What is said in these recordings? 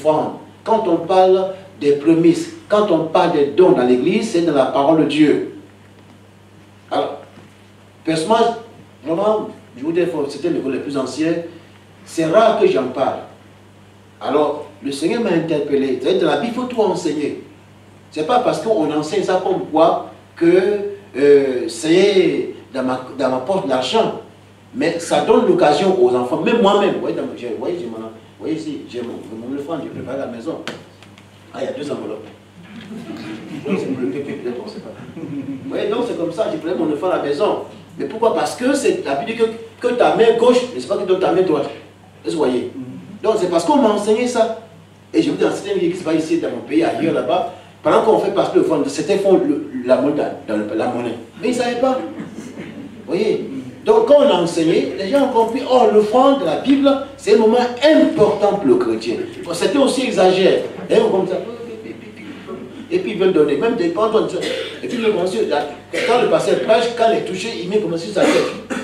l'offrande, quand on parle des prémices, quand on parle des dons dans l'église, c'est dans la parole de Dieu. Alors, personnellement, vraiment, je vous dis, c'était l'école les plus ancienne, c'est rare que j'en parle. Alors, le Seigneur m'a interpellé. Dans la Bible, il faut tout enseigner. Ce n'est pas parce qu'on enseigne ça comme quoi que c'est dans ma poche l'argent. Mais ça donne l'occasion aux enfants, même moi-même. Vous voyez ici, j'ai mon offrande, j'ai préparé à la maison. Ah, il y a 2 enveloppes. C'est pour le pépé, peut-être, on ne sait pas. Vous voyez, donc c'est comme ça, j'ai préparé mon offrande à la maison. Mais pourquoi? Parce que c'est la Bible dit que ta main gauche, ne c'est pas que ta main droite. Vous voyez? Donc c'est parce qu'on m'a enseigné ça. Et je vous dis, dans certaines églises, pas ici, dans mon pays, ailleurs, là-bas, pendant qu'on fait passer le fond, certains font la monnaie. Mais ils ne savaient pas. Vous voyez? Donc quand on a enseigné, les gens ont compris, oh, l'offrande de la Bible, c'est un moment important pour le chrétien. Bon, c'était aussi exagéré. Et on comme ça. Et puis ils veulent donner, même des pantons. Et puis quand le pasteur prêche, quand il est touché, il met comme sur sa tête.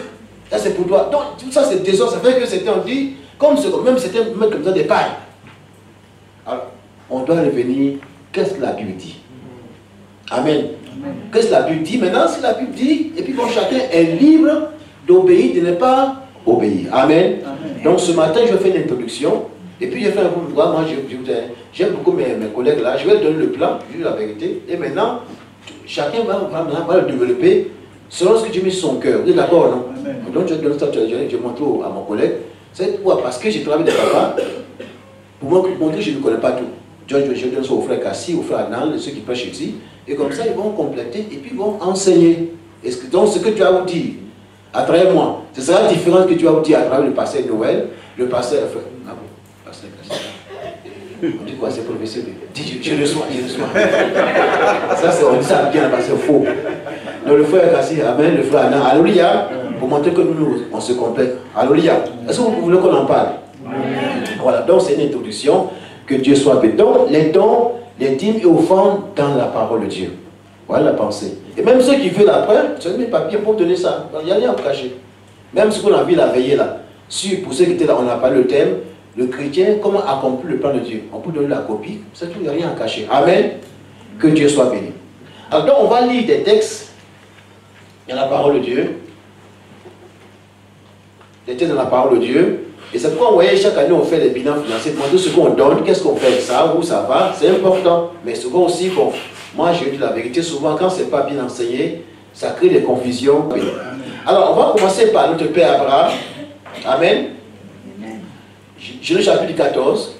Ça c'est pour toi. Donc tout ça c'est désordre, ça fait que c'était, on dit, même c'était mettre comme ça des pailles. Alors, on doit revenir, qu'est-ce que la Bible dit? Amen. Qu'est-ce que la Bible dit? Maintenant, si la Bible dit, et puis bon, chacun est libre d'obéir, de ne pas obéir. Amen. Donc ce matin, je vais faire une introduction. Et puis je fais un peu de moi, j'aime beaucoup mes collègues là, je vais donner le plan, je dis la vérité. Et maintenant, chacun va le développer selon ce que Dieu met sur son cœur. Vous êtes d'accord, non? Donc je donne ça, je montre à mon collègue. C'est pourquoi? Parce que j'ai travaillé de papa, pour montrer que je ne connais pas tout. Je donne ça au frère Cassie, au frère Anal, ceux qui prêchent ici. Et comme ça, ils vont compléter et puis ils vont enseigner. Donc ce que tu as dit à travers moi, ce sera différent que tu as dit à travers le pasteur Noël, le pasteur... Ah bon, pasteur Cassie. On dit quoi, c'est professeur? Je reçois. Ça, on dit ça bien, parce que c'est faux. Donc le frère Cassie, amen, le frère Anal, alléluia, pour montrer que nous, on se complète. Alléluia. Est-ce que vous voulez qu'on en parle? Voilà, donc c'est une introduction. Que Dieu soit béni. Donc, les dons, les dîmes et offrandes dans la parole de Dieu. Voilà la pensée. Et même ceux qui veulent après, c'est mes papiers pour donner ça. Il n'y a rien à cacher. Même ce qu'on a vu la veillée là. Pour ceux qui étaient là, on n'a pas le thème. Le chrétien, comment accomplir le plan de Dieu? On peut donner la copie. C'est tout, il n'y a rien à cacher. Amen. Que Dieu soit béni. Alors, donc, on va lire des textes dans la parole de Dieu. Des textes dans la parole de Dieu. Et c'est pourquoi, vous voyez, chaque année, on fait des bilans financiers, demander ce qu'on donne, qu'est-ce qu'on fait avec ça, où ça va, c'est important. Mais souvent aussi, bon, moi, je dis la vérité, souvent, quand c'est pas bien enseigné, ça crée des confusions. Alors, on va commencer par notre Père Abraham. Amen. Genèse chapitre 14.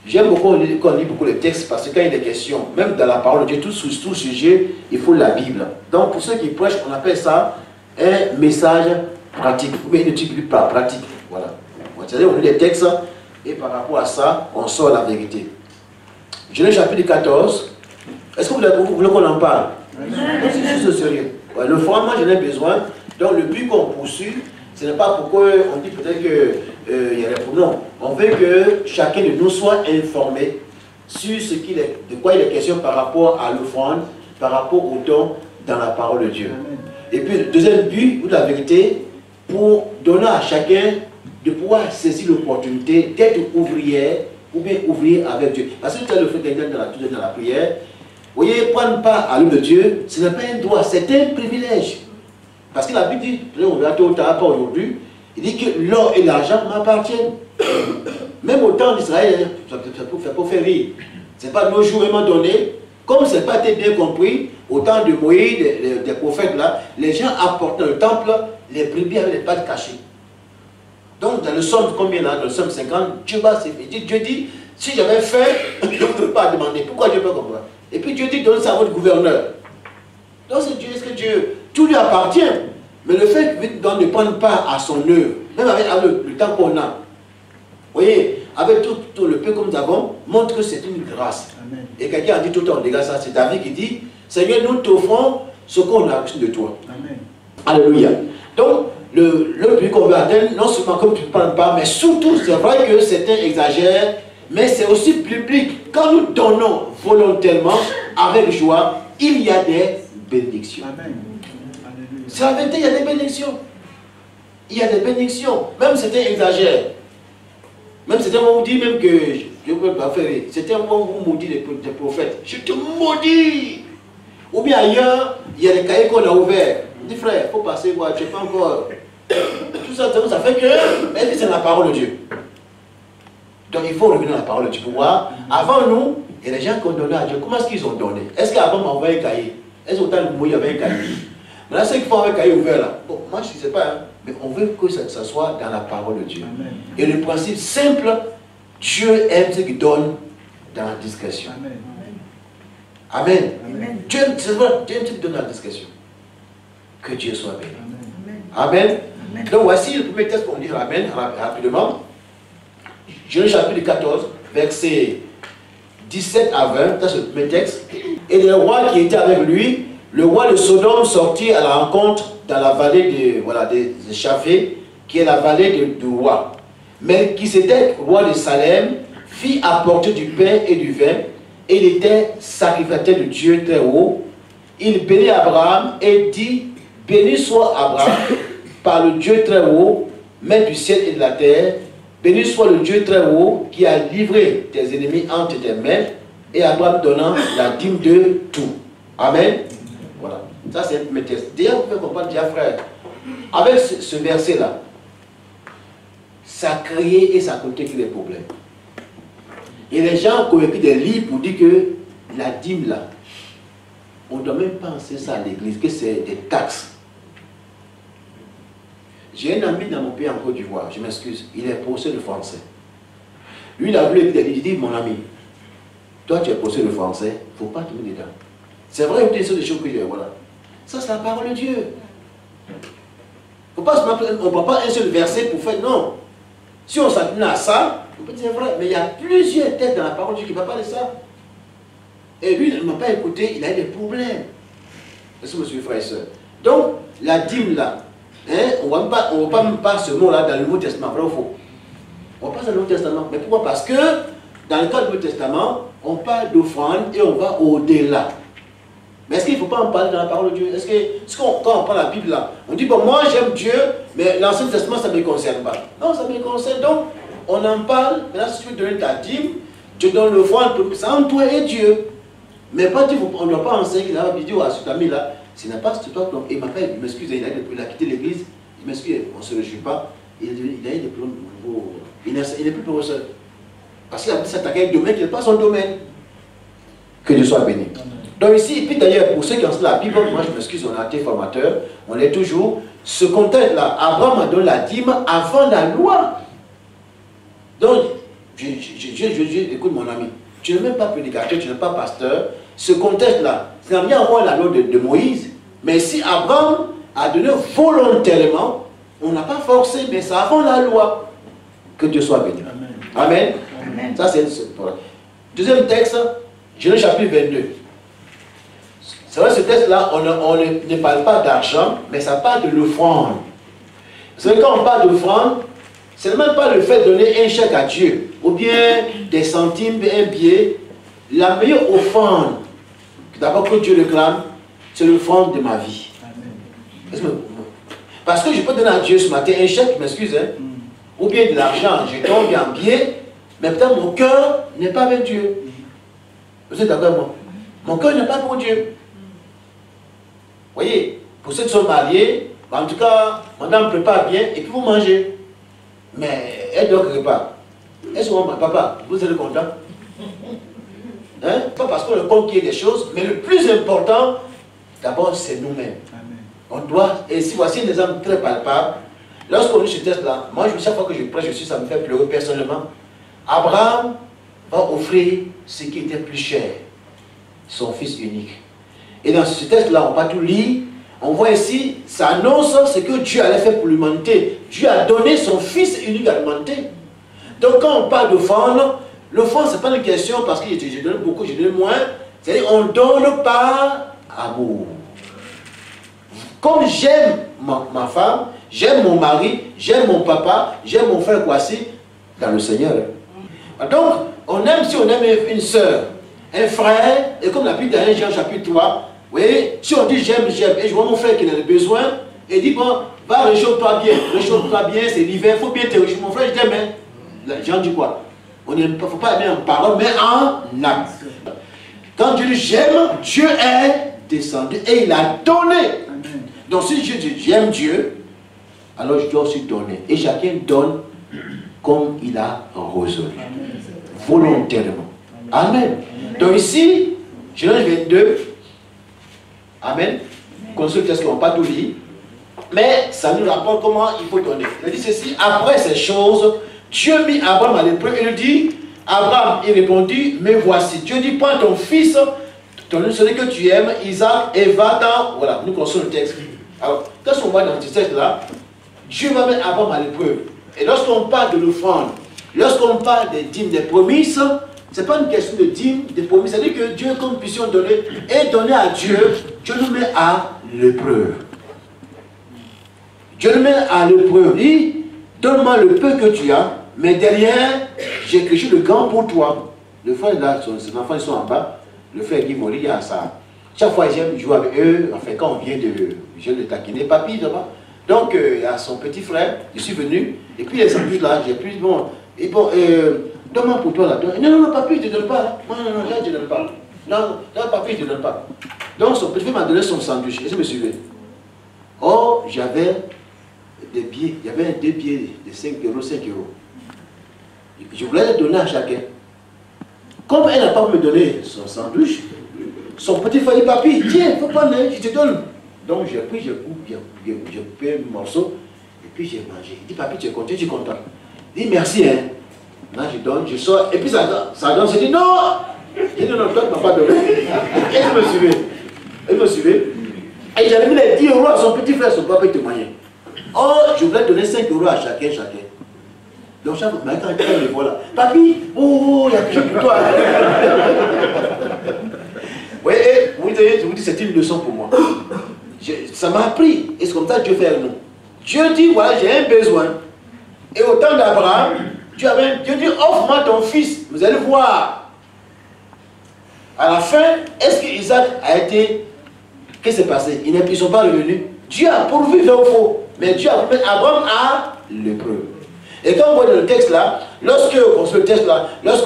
J'aime beaucoup qu'on lit beaucoup les textes, parce que quand il y a des questions, même dans la parole de Dieu, tout sujet, il faut la Bible. Donc, pour ceux qui prêchent, on appelle ça un message pratique, ou bien une étude pratique. Voilà. C'est-à-dire, on lit les textes et par rapport à ça, on sort la vérité. Genèse chapitre 14. Est-ce que vous voulez qu'on en parle? C'est juste sérieux. Ouais, le fond, moi, j'en ai besoin. Donc, le but qu'on poursuit, ce n'est pas pourquoi on dit peut-être qu'il y a des problèmes. Non. On veut que chacun de nous soit informé sur ce qu'il est, de quoi il est question par rapport à l'offrande, par rapport au don dans la parole de Dieu. Et puis, le deuxième but, ou de la vérité, pour donner à chacun de pouvoir saisir l'opportunité d'être ouvrière ou bien ouvrier avec Dieu. Parce que tu as le fait d'être dans la prière. Vous voyez, prendre part à l'œuvre de Dieu, ce n'est pas un droit, c'est un privilège. Parce que la Bible dit, on verra tôt ou tard, pas aujourd'hui, il dit que l'or et l'argent m'appartiennent. Même au temps d'Israël, ça peut faire rire. Ce n'est pas nos jours vraiment donné. Comme ce n'est pas été bien compris, au temps de Moïse, des prophètes là, les gens apportaient dans le temple les brebis avec les pattes cachées. Donc dans le Somme, combien là? Dans le Somme 50, Dieu dit, si j'avais fait, je ne peux pas demander. Pourquoi Dieu peut comprendre? Et puis Dieu dit, donnez ça à votre gouverneur. Donc c'est Dieu, est-ce que Dieu, tout lui appartient. Mais le fait de ne prendre pas à son œuvre, même avec le temps qu'on a, vous voyez, avec tout le peu que nous avons, montre que c'est une grâce. Amen. Et quelqu'un a dit tout le temps, regarde ça, c'est David qui dit, Seigneur, nous t'offrons ce qu'on a reçu de toi. Amen. Alléluia. Donc, le but qu'on veut atteindre, non seulement comme tu ne parles pas, mais surtout, c'est vrai que certains exagèrent, mais c'est aussi public. Quand nous donnons volontairement, avec joie, il y a des bénédictions. Amen. C'est la vérité, il y a des bénédictions. Il y a des bénédictions. Même certains exagèrent. Même certains vont vous dire même que, je ne peux pas faire, certains vont vous maudire des prophètes. Je te maudis. Ou bien ailleurs, il y a des cahiers qu'on a ouverts. Dis frère, il faut passer voir, tu n'es pas encore. Tout ça, ça fait que, mais est-ce que c'est la parole de Dieu? Donc il faut revenir à la parole de Dieu pour voir. Avant nous, il y a des gens qui ont donné à Dieu. Comment est-ce qu'ils ont donné? Est-ce qu'avant m'a envoyé un cahier? Est-ce qu'autant de Moïse avait un cahier? Maintenant, ceux qui font un cahier ouvert là, bon, moi je ne sais pas, hein, mais on veut que ça soit dans la parole de Dieu. Amen. Et le principe simple, Dieu aime ceux qui donnent dans la discrétion. Amen. Amen. Amen. Dieu aime ceux qui donnent dans la discrétion. Que Dieu soit béni. Amen. Amen. Amen. Donc voici le premier texte pour dire Amen rapidement. Genèse chapitre 14, versets 17 à 20, c'est le premier texte. Et le roi qui était avec lui, le roi de Sodome sortit à la rencontre dans la vallée des Échaphés, qui est la vallée du roi. Mais qui s'était roi de Salem, fit apporter du pain et du vin, et il était sacrificateur de Dieu très haut. Il bénit Abraham et dit, béni soit Abraham par le Dieu très haut, maître du ciel et de la terre. Béni soit le Dieu très haut qui a livré tes ennemis entre tes mains, et Abraham donnant la dîme de tout. Amen. Voilà. Ça c'est un premier texte. Déjà vous pouvez comprendre, déjà frère, avec ce verset-là, ça a créé et ça a coûté que des problèmes. Et les gens qui ont écrit des livres pour dire que la dîme là, on ne doit même pas penser ça à l'église, que c'est des taxes. J'ai un ami dans mon pays en Côte d'Ivoire, je m'excuse, il est professeur de français. Lui, il a voulu écrire des livres, il dit, mon ami, toi tu es professeur de français, il ne faut pas te mettre dedans. C'est vrai, il y a des choses que j'ai, voilà. Ça, c'est la parole de Dieu. On ne prend pas un seul verset pour faire, non. Si on s'attend à ça, on peut dire c'est vrai, mais il y a plusieurs textes dans la parole de Dieu qui ne parlent pas de ça. Et lui, il ne m'a pas écouté, il a eu des problèmes. Est-ce que monsieur frère et soeur? Donc, la dîme là, hein, on ne voit même pas ce mot-là dans le Nouveau Testament, vrai ou faux? On passe dans le Nouveau Testament. Mais pourquoi? Parce que dans le cas du Nouveau Testament, on parle d'offrande et on va au-delà. Mais est-ce qu'il ne faut pas en parler dans la parole de Dieu? Quand on prend la Bible là, on dit, bon, moi j'aime Dieu, mais l'Ancien Testament, ça ne me concerne pas. Non, ça me concerne. Donc, on en parle. Maintenant, si tu veux donner ta dîme, tu donnes l'offrande, c'est entre toi et Dieu. Mais pas dire, on ne doit pas enseigner qu'il a dit à cet ami-là, s'il n'a pas ce toi, donc il m'appelle, il m'excuse, il a quitté l'église, il m'excuse, on ne se réjouit pas, il a eu des problèmes nouveaux, il n'est plus professeur. Parce qu'il a voulu s'attaquer à un domaine qui n'est pas son domaine. Que Dieu soit béni. Donc ici, et puis d'ailleurs, pour ceux qui ont la Bible, moi je m'excuse, on a été formateur, on est toujours, ce contexte-là, Abraham a donné la dîme avant la loi. Donc, écoute mon ami, tu n'es même pas prédicateur, tu n'es pas pasteur, ce contexte-là, ça n'a rien à voir avec la loi de Moïse, mais si Abraham a donné volontairement, on n'a pas forcé, mais c'est avant la loi. Que Dieu soit béni. Amen. Amen. Amen. Ça c'est le problème. Deuxième texte, Genèse chapitre 22. C'est vrai, ce texte-là, on ne parle pas d'argent, mais ça parle de l'offrande. Vous savez, quand on parle d'offrande, ce n'est même pas le fait de donner un chèque à Dieu, ou bien des centimes, un billet. La meilleure offrande, d'abord que Dieu réclame, c'est l'offrande de ma vie. Amen. Parce que je peux donner à Dieu ce matin un chèque, je m'excuse, hein, ou bien de l'argent, je tombe bien un billet, mais peut-être mon cœur n'est pas avec Dieu. Vous êtes d'accord avec moi? Mon cœur n'est pas pour Dieu. Vous voyez, pour ceux qui sont mariés, en tout cas, madame prépare bien et puis vous mangez. Mais elle doit quelque part. Est-ce que papa, vous êtes content? Hein? Pas parce qu'on ne compte qu'il y ait des choses, mais le plus important, d'abord, c'est nous-mêmes. On doit, et si voici des exemples très palpables, lorsqu'on lit ce texte-là, moi, chaque fois que je prêche, ça me fait pleurer personnellement. Abraham va offrir ce qui était plus cher, son fils unique. Et dans ce texte-là, on va tout lire. On voit ici, ça annonce ce que Dieu allait faire pour l'humanité. Dieu a donné son fils unique à l'humanité. Donc quand on parle d'offrande, l'offrande, ce n'est pas une question parce que je donne beaucoup, je donne moins. C'est-à-dire on donne par amour. Comme j'aime ma femme, j'aime mon mari, j'aime mon papa, j'aime mon frère Kwasi, dans le Seigneur. Donc, on aime si on aime une soeur, un frère, et comme la Bible dans Jean chapitre 3, vous voyez, si on dit j'aime, j'aime, et je vois mon frère qui en a besoin, et dit bon, va réchauffe-toi bien, c'est l'hiver, il faut bien te réchauffer. Mon frère, je t'aime, hein. Les gens disent quoi? Il ne faut pas aimer en parole, mais en acte. Quand Dieu dit j'aime, Dieu est descendu et il a donné. Donc si je dis j'aime Dieu, alors je dois aussi donner. Et chacun donne comme il a résolu. Volontairement. Amen. Donc ici, Genèse 22. Amen. Construire qu'est-ce qu'on n'a pas tout dit. Mais ça nous rapporte comment il faut donner. Il dit ceci, après ces choses, Dieu mit Abraham à l'épreuve et lui dit, Abraham, il répondit, mais voici. Dieu dit, prends ton fils, celui que tu aimes, Isaac, et va-t'en. Voilà, nous connaissons le texte. Alors, qu'est-ce qu'on voit dans ce texte-là? Dieu va mettre Abraham à l'épreuve. Et lorsqu'on parle de l'offrande, lorsqu'on parle des dîmes, des promesses, ce n'est pas une question de dîmes, des promesses. C'est-à-dire que Dieu, comme puissions donner, et donner à Dieu, Dieu nous met à l'épreuve. Dieu nous met à l'épreuve. Il dit, donne-moi le peu que tu as, mais derrière, j'ai quelque chose de grand pour toi. Le frère là, ses enfants ils sont en bas. Le frère Guy Moli, il y a ça. Chaque fois, j'aime jouer avec eux. Enfin, quand on vient de. Je le taquiner, papy, là-bas. Donc, il y a son petit frère, je suis venu. Et puis, il s'en plus là, j'ai plus. Bon, et bon, donne-moi pour toi là. Non, non, papy, je ne te donne pas. Non, non, non, là, je ne donne pas. Non, non, papy, je ne te donne pas. Donc, son petit frère m'a donné son sandwich. Et je me suivais. Oh, j'avais des billets. Il y avait deux billets de 5 euros, 5 euros. Je voulais les donner à chacun. Comme elle n'a pas me donné son sandwich, son petit frère dit, papy, tiens, faut prendre, je te donne. Donc j'ai pris, j'ai coupé un morceau, et puis j'ai mangé. Il dit, papy, tu es content, tu es content. Il dit, merci, hein. Là, je donne, je sors, et puis ça donne, je dis, non. Je dis, non, toi, tu ne m'as pas donné. Et je me suivais. Elle me suivait. Et j'avais mis les 10 euros à son petit frère, son papa, il témoignait. Oh, je voulais donner 5 euros à chacun. Donc, chaque fois, quand il me voit là, papy, oh, il y a quelque chose pour toi. Oui, je vous dis, c'est une leçon pour moi. Ça m'a appris. Et c'est comme ça que Dieu fait avec nous. Dieu dit, voilà, j'ai un besoin. Et au temps d'Abraham, Dieu dit, offre-moi ton fils. Vous allez voir. À la fin, est-ce qu'Isaac a été... Qu'est-ce qui s'est passé? Ils ne sont pas revenus. Dieu a pourvu vers faux. Mais Dieu a mis Abraham à l'épreuve. Et quand on voit dans le texte là, lorsque au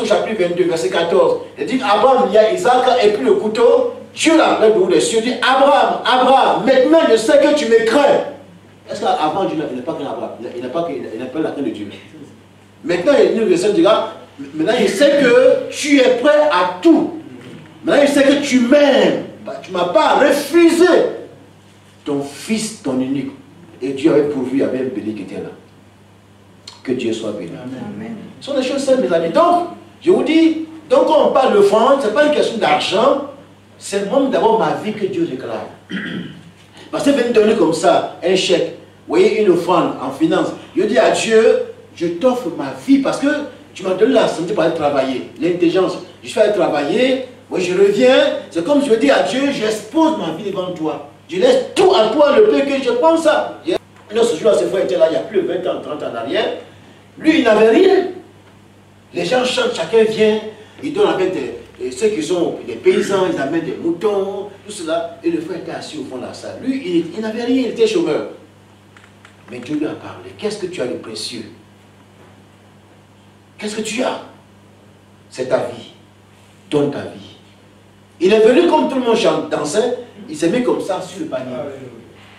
chapitre 22, verset 14, il dit Abraham, il y a Isaac, et puis le couteau, Dieu l'appelle de haut des cieux, dit Abraham, Abraham, maintenant je sais que tu me crains. Est-ce qu'avant Dieu n'a pas craint Abraham? Il n'a pas la crainte de Dieu. Maintenant, il nous dira, maintenant je sais que tu es prêt à tout. Maintenant je sais que tu m'aimes. Tu ne m'as pas refusé ton fils, ton unique. Et Dieu avait pourvu, il y avait un béni qui était là. Que Dieu soit béni. Amen. Ce sont des choses simples, mes amis. Donc, je vous dis, donc quand on parle de offrande, ce n'est pas une question d'argent, c'est même d'abord ma vie que Dieu déclare. Parce que venir donner comme ça un chèque, vous voyez, une offrande en finance, je dis à Dieu, je t'offre ma vie parce que tu m'as donné la santé pour aller travailler, l'intelligence. Je fais aller travailler, moi je reviens, c'est comme je dis à Dieu, j'expose ma vie devant toi. Je laisse tout à toi, le peu que je prends ça. Ce jour-là, ce frère était là, il y a plus de 20 ans, 30 ans en arrière. Lui, il n'avait rien. Les gens chantent, chacun vient, ils donnent avec ceux qui sont des paysans, ils amènent des moutons, tout cela. Et le frère était assis au fond de la salle. Lui, il n'avait rien, il était chômeur. Mais Dieu lui a parlé. Qu'est-ce que tu as de précieux? Qu'est-ce que tu as? C'est ta vie. Donne ta vie. Il est venu comme tout le monde dansait, il s'est mis comme ça sur le panier.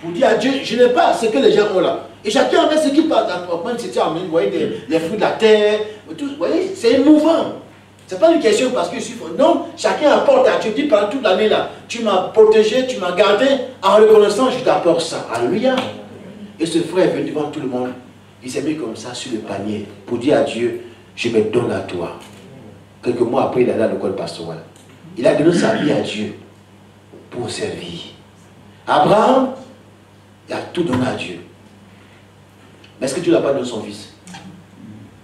Pour dire à Dieu, je n'ai pas ce que les gens ont là. Et chacun avait ce qu'il parle. Vous voyez, les fruits de la terre. Tout, vous voyez, c'est émouvant. Ce n'est pas une question parce que je suis... Non, chacun apporte à Dieu. Dis pendant toute l'année là, tu m'as protégé, tu m'as gardé. En reconnaissant, je t'apporte ça. Alléluia. Et ce frère est venu devant tout le monde. Il s'est mis comme ça sur le panier pour dire à Dieu, je me donne à toi. Quelques mois après, il est allé à l'école pastorale. Il a donné sa vie à Dieu pour servir. Abraham, il a tout donné à Dieu. Mais est-ce que Dieu n'a pas donné son fils?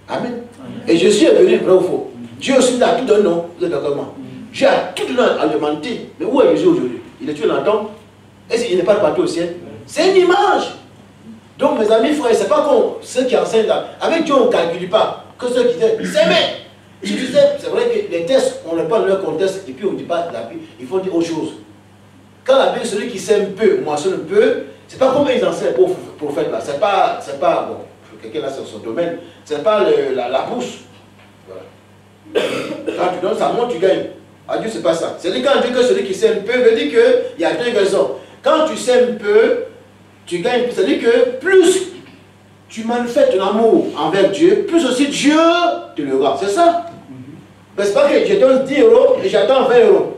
Amen. Et Jésus est venu, vrai ou faux? Dieu aussi n'a tout donné, non? Vous êtes d'accord comment? Dieu a tout donné à l'humanité. Mais où est Jésus aujourd'hui? Il est tué dans le temple? Est-ce qu'il n'est pas parti au ciel? C'est une image. Donc mes amis frères, c'est pas comme ceux qui enseignent là. Avec Dieu, on ne calcule pas. Que ceux qui disent, s'aimer. Si tu sais, c'est vrai que les tests, on ne pas leur conteste et puis on ne dit pas la Bible, il faut dire autre chose. Quand la Bible, celui qui sème peu, moissonne peu, c'est pas comme ils enseignent pour prophètes là. C'est pas bon. quelqu'un là, c'est son domaine. Ce n'est pas la bourse. Voilà. Quand tu donnes, ça monte, tu gagnes. À Dieu, c'est pas ça. C'est-à-dire quand Dieu que celui qui sème peu, veut dire qu'il y a deux raisons. Quand tu sèmes peu, tu gagnes. C'est-à-dire que plus tu manifestes ton amour envers Dieu, plus aussi Dieu te le rend. C'est ça. Mais c'est pas que je donne 10 euros et j'attends 20 euros.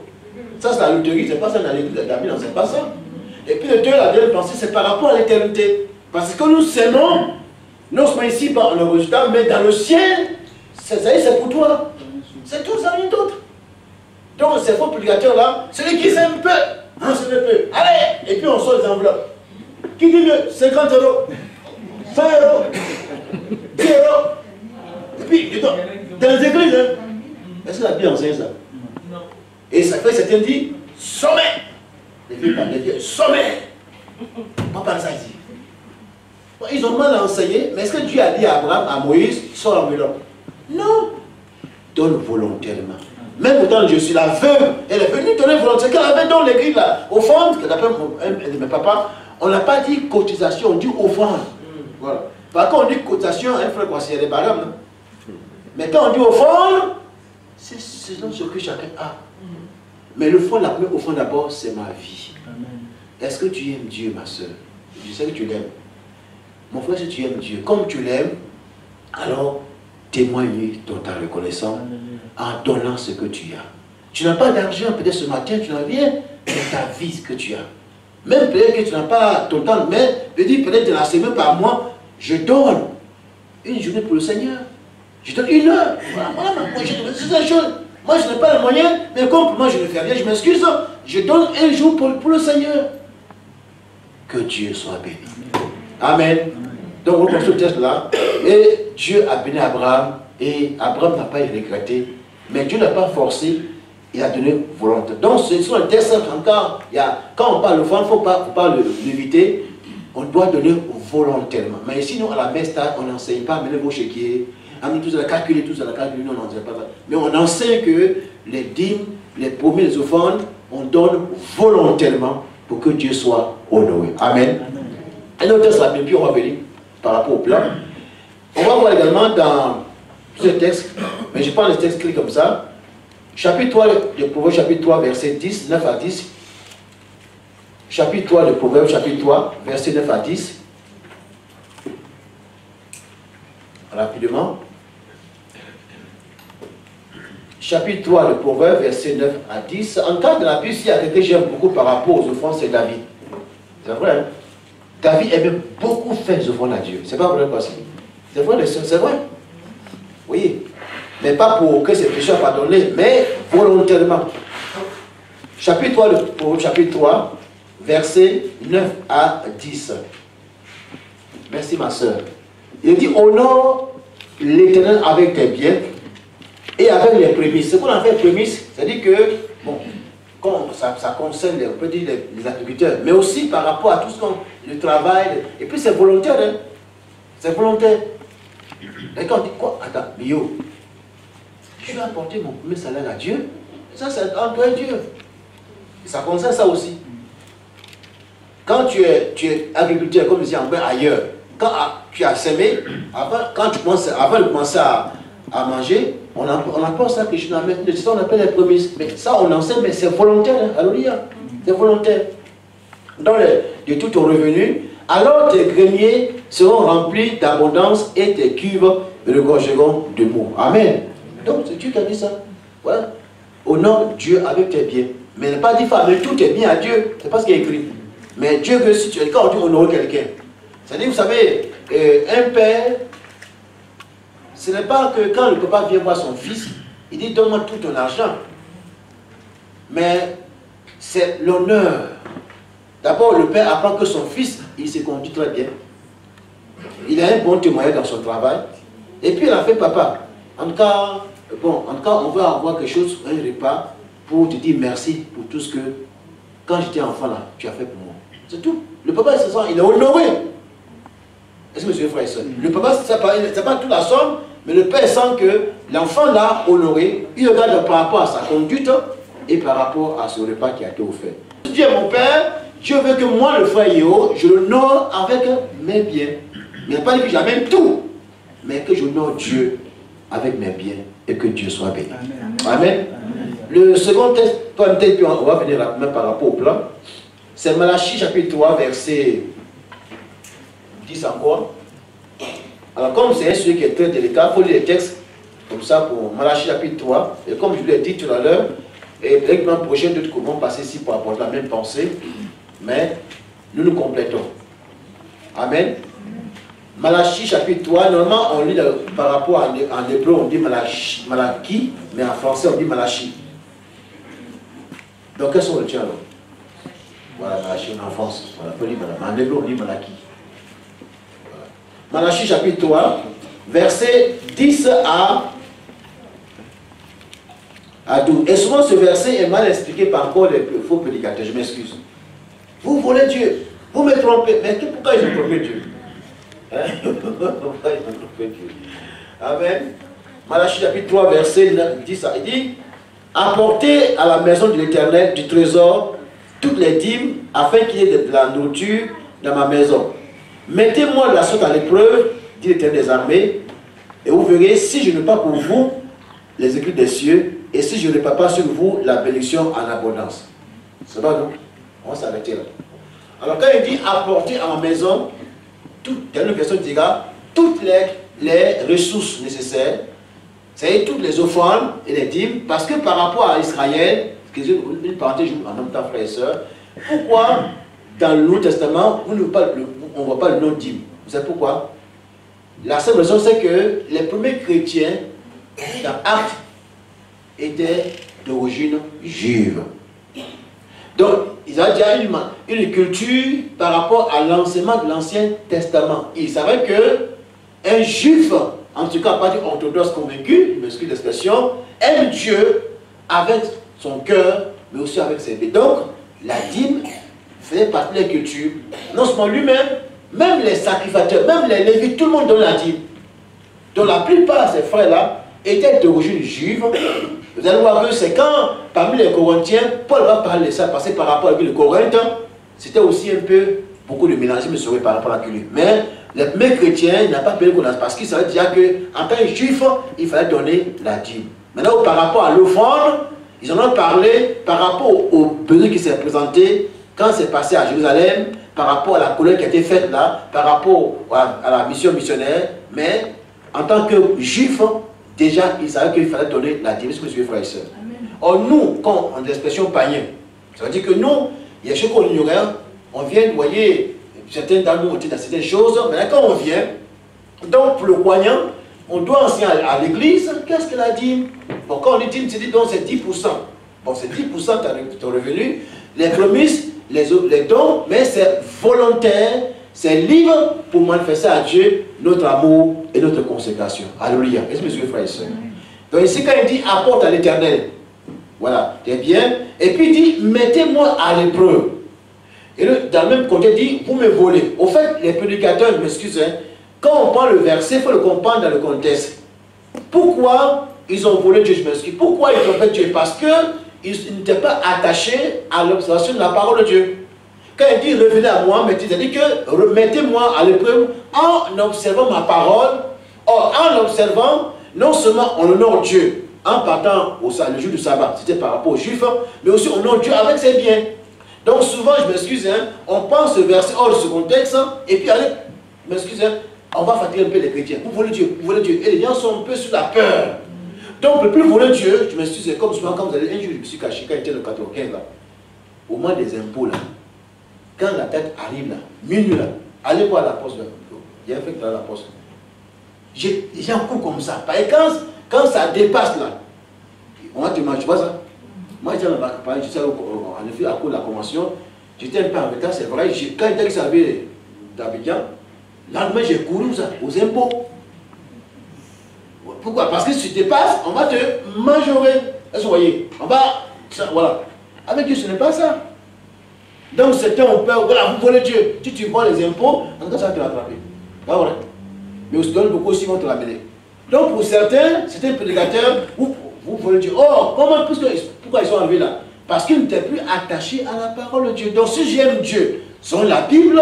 Ça, c'est la loterie, c'est pas ça dans l'église d'amis, non, c'est pas ça. Et puis le deux, la deuxième pensée, c'est par rapport à l'éternité. Parce que nous sémons, non seulement ici par le résultat, mais dans le ciel, c'est pour toi. C'est tout, ça rien d'autre. Donc, ces faux prédicateurs là, celui qui sème peu, hein, c'est peu. Allez, et puis on sort les enveloppes. Qui dit mieux 50 euros, 100 euros, 10 euros. Et puis, dans les églises, hein. Est-ce que la Bible enseigne ça? Non. Et ça fait certains disent sommet. Les vieux parlent, les vieux, sommet. On parle ça ici. Bon, ils ont mal enseigné, mais est-ce que Dieu a dit à Abraham, à Moïse, sors l'enveloppe? Non. Donne volontairement. Même autant je suis la veuve, elle est venue donner volontairement. Qu'elle avait dans l'église là, offrande, que d'après mes papas, on n'a pas dit cotisation, on dit offrande. Voilà. Par contre, on dit cotisation, un frère, c'est les barèmes. Mais quand on dit offrande, c'est selon ce que chacun a. Mais le fond, la première offrande d'abord, c'est ma vie. Est-ce que tu aimes Dieu, ma soeur? Je sais que tu l'aimes. Mon frère, si tu aimes Dieu, comme tu l'aimes, alors témoigne ton ta reconnaissance en donnant ce que tu as. Tu n'as pas d'argent, peut-être ce matin, tu n'as rien, mais ta vie, ce que tu as. Même peut-être que tu n'as pas ton temps, mais peut-être de la semaine par mois, je donne une journée pour le Seigneur. Je donne une heure. Voilà, c'est la chose. Moi, je n'ai pas les moyens, mais comme moi, je ne fais rien, je m'excuse. Je donne un jour pour le Seigneur. Que Dieu soit béni. Amen. Donc, on reprend ce texte-là. Et Dieu a béni Abraham. Et Abraham n'a pas regretté. Mais Dieu n'a pas forcé. Il a donné volonté. Donc, ce sont les textes encore. Quand on parle de foi, il ne faut pas l'éviter. On doit donner volontairement. Mais ici, nous, à la messe, on n'enseigne pas, mais vos chéquiers. Tout ça, calculer, tout ça, calculer, non, on n'enseigne pas ça. Mais on enseigne que les dîmes, les promesses, les offrandes, on donne volontairement pour que Dieu soit honoré. Amen. Un autre texte, la Bible, on va venir par rapport au plan. On va voir également dans ce texte, mais je prends le texte écrit comme ça. Chapitre 3 de Proverbes, chapitre 3, verset 10, 9 à 10. Chapitre 3 de Proverbes, chapitre 3, verset 9 à 10. Rapidement. Chapitre 3 de Proverbes, verset 9 à 10. En cas de la Bible, il y a quelqu'un que j'aime beaucoup par rapport aux offrandes, c'est David. C'est vrai, hein? David aimait beaucoup faire des offrandes à Dieu. C'est pas vrai, parce que c'est vrai, c'est vrai. Oui. Mais pas pour que ses péchés soient pardonnés, mais volontairement. Chapitre 3 de Proverbes, chapitre 3, verset 9 à 10. Merci, ma soeur. Il dit, honore l'Éternel avec tes biens et avec les prémices. Ce qu'on a fait prémices, c'est-à-dire que, bon, quand ça concerne, on peut dire, les agriculteurs, mais aussi par rapport à tout ce qu'on, le travail, et puis c'est volontaire, hein? C'est volontaire. Et quand on dit quoi? Attends, mais yo, je vais apporter mon premier salaire à Dieu. Ça, c'est entre Dieu. Et ça concerne ça aussi. Quand tu es agriculteur, comme ici en bas ailleurs, quand tu as semé, avant de commencer à manger, on apporte ça que je n'amène. C'est ça qu'on appelle les prémices. Mais ça, on enseigne, mais c'est volontaire. Hein? Alléluia. C'est volontaire. De tout ton revenu, alors tes greniers seront remplis d'abondance et tes cuves regorgeront de mots. Amen. Donc, c'est Dieu qui a dit ça. Voilà. Honore Dieu avec tes biens. Mais il n'a pas dit faire avec tous tes biens à Dieu. C'est pas ce qui est écrit. Mais Dieu veut, si tu es, quand on dit honorer quelqu'un, c'est-à-dire, vous savez, un père, ce n'est pas que quand le papa vient voir son fils, il dit donne-moi tout ton argent. Mais c'est l'honneur. D'abord, le père apprend que son fils, il se conduit très bien. Il a un bon témoignage dans son travail. Et puis, il a fait papa. En tout cas, bon, on veut avoir quelque chose, un repas, pour te dire merci pour tout ce que, quand j'étais enfant là, tu as fait pour moi. C'est tout. Le papa, il est honoré. Est-ce que monsieur frère et soeur? Le papa, c'est pas toute la somme, mais le père sent que l'enfant l'a honoré. Il regarde par rapport à sa conduite et par rapport à ce repas qui a été offert. Dieu est mon père, Dieu veut que moi, le frère Yého, je l'honore avec mes biens. Mais il n'a pas dit que j'amène tout, mais que j'honore Dieu avec mes biens et que Dieu soit béni. Amen. Amen. Le second texte, puis on va venir rapidement par rapport au plan, c'est Malachie chapitre 3, verset 10 encore. Alors comme c'est un sujet qui est très délicat, il faut lire les textes comme ça pour Malachie chapitre 3. Et comme je vous l'ai dit tout à l'heure, et peut-être que l'an prochain, d'autres vont passer ici pour apporter la même pensée, mais nous nous complétons. Amen. Malachie chapitre 3, normalement on lit par rapport en hébreu, on dit Malachie, mais en français on dit Malachie. Donc quels sont les tiens alors? Voilà, Malachie en France, on peut lire en hébreu on dit Malachie. Voilà. Malachie chapitre 3, verset 10 à 12. Et souvent ce verset est mal expliqué par encore les faux prédicateurs, je m'excuse. Vous volez Dieu, vous me trompez, mais pourquoi ils ont trompé Dieu? Amen. Malachie chapitre 3 verset 10, il dit: apportez à la maison de l'Éternel du trésor toutes les dîmes afin qu'il y ait de la nourriture dans ma maison. Mettez-moi de la sorte à l'épreuve, dit l'Éternel des armées, et vous verrez si je ne pas pour vous les écrits des cieux et si je ne pas sur vous la bénédiction en abondance. C'est pas nous. On va s'arrêter là. Alors quand il dit apporter à ma maison, dans une version dira toutes les ressources nécessaires, c'est-à-dire toutes les offrandes et les dîmes, parce que par rapport à Israël, une parenthèse en même temps, frères et sœurs, pourquoi dans le Nouveau Testament, on ne voit pas le nom dîme? Vous savez pourquoi? La seule raison, c'est que les premiers chrétiens, dans Actes, étaient d'origine juive. Donc, ils avaient déjà une culture par rapport à l'enseignement de l'Ancien Testament. Ils savaient que un juif, en tout cas pas du orthodoxe convaincu, je m'excuse l'expression, aime Dieu avec son cœur, mais aussi avec ses mains. Donc, la dîme faisait partie de la culture. Non seulement lui-même, même les sacrificateurs, même les lévites, tout le monde donne la dîme. Donc, la plupart de ces frères-là étaient d'origine juive. Vous allez voir que c'est quand, parmi les Corinthiens, Paul va parler de ça, parce que par rapport à le Corinthe, c'était aussi un peu, beaucoup de mélange, mais serait par rapport à la culture. Mais les premiers chrétiens n'ont pas payé parce qu'ils savaient déjà qu'en tant que juif, il fallait donner la dîme. Maintenant, par rapport à l'offrande, ils en ont parlé par rapport au besoin qui s'est présenté quand c'est passé à Jérusalem, par rapport à la colère qui a été faite là, par rapport à la mission missionnaire. Mais en tant que juif, déjà, ils savaient qu'il fallait donner la dîme, monsieur, frères et sœurs. Or, nous, quand on a l'expression païen, ça veut dire que nous, il y a des choses qu'on ignorait, on vient, vous voyez, certains d'entre nous ont été dans certaines choses, mais là, quand on vient, donc pour le croyant, on doit enseigner à l'église, qu'est-ce qu'elle a dit? Bon, quand on dit dîme, c'est dit donc c'est 10%. Bon, c'est 10% de ton revenu, les promesses, les dons, mais c'est volontaire, c'est libre pour manifester à Dieu notre amour et notre consécration. Alléluia. Est-ce que monsieur, frère et soeur? Donc ici, quand il dit apporte à l'Éternel, voilà, c'est bien. Et puis il dit mettez-moi à l'épreuve. Et dans le même côté, il dit vous me volez. Au fait, les prédicateurs, je m'excuse, hein, quand on prend le verset, il faut le comprendre dans le contexte. Pourquoi ils ont volé Dieu, je m'excuse? Pourquoi ils ont fait Dieu? Parce qu'ils n'étaient pas attachés à l'observation de la parole de Dieu. Quand il dit revenez à moi, c'est-à-dire que mettez-moi à l'épreuve en observant ma parole. Or, en l'observant, non seulement on honore Dieu en partant le jour du sabbat, c'était par rapport aux juifs, mais aussi on honore Dieu avec ses biens. Donc souvent, je m'excuse, hein, on pense ce verset hors de ce contexte, et puis allez, je m'excuse, hein, on va fatiguer un peu les chrétiens. Vous voulez Dieu, vous voulez Dieu. Et les gens sont un peu sous la peur. Donc, le plus voler Dieu, je m'excuse, c'est comme souvent quand vous allez, un jour, je me suis caché quand j'étais le 95 là, au moment des impôts là. Quand la tête arrive là, minuit là, allez voir la poste là. Il y a un fait dans la poste. J'ai un coup comme ça. Et quand ça dépasse là, on va te manger, tu vois ça? Moi j'étais dans la campagne, je sais en effet à cause de la convention, j'étais un peu en retard, c'est vrai. Quand j'étais arrivé d'Abidjan, le lendemain j'ai couru aux impôts. Pourquoi? Parce que si tu dépasses, on va te majorer. Est-ce que vous voyez? On va. Voilà. Avec Dieu, ce n'est pas ça. Donc certains ont peur, voilà, vous volez Dieu. Si tu vois les impôts, en tout cas ça va te rattraper. Pas vrai. Mais aussi donne beaucoup aussi vont te ramener. Donc pour certains prédicateurs, vous volez Dieu. Or, pourquoi ils sont arrivés là? Parce qu'ils n'étaient plus attachés à la parole de Dieu. Donc si j'aime Dieu, selon la Bible,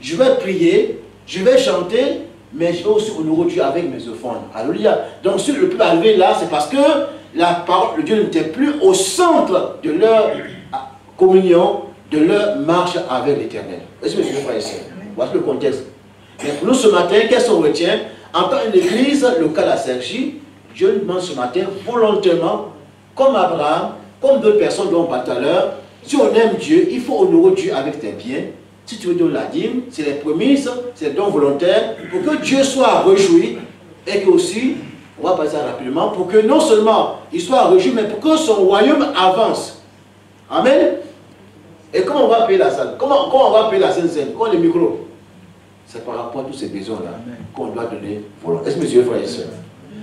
je vais prier, Je vais chanter, mais je vais aussi honorer Dieu avec mes offrandes. Alléluia. Donc si le peuple est arrivé là, c'est parce que la parole de Dieu n'était plus au centre de leur communion, de leur marche avec l'Éternel. Est-ce que mes frères et sœurs? Voici le contexte. Mais pour nous ce matin, qu'est-ce qu'on retient? En tant qu'église locale à Sergi, Dieu nous demande ce matin volontairement, comme Abraham, comme d'autres personnes dont on parle tout à l'heure, si on aime Dieu, il faut honorer Dieu avec tes biens. Si tu veux donner la dîme, c'est les prémices, c'est les dons volontaires, pour que Dieu soit réjoui et que aussi, on va passer rapidement, pour que non seulement il soit réjoui, mais pour que son royaume avance. Amen. Et comment on va payer la salle? Comment on va payer la scène? Comment les micros? C'est par rapport à tous ces besoins-là qu'on doit donner volontairement. Est-ce que monsieur, frère et soeur?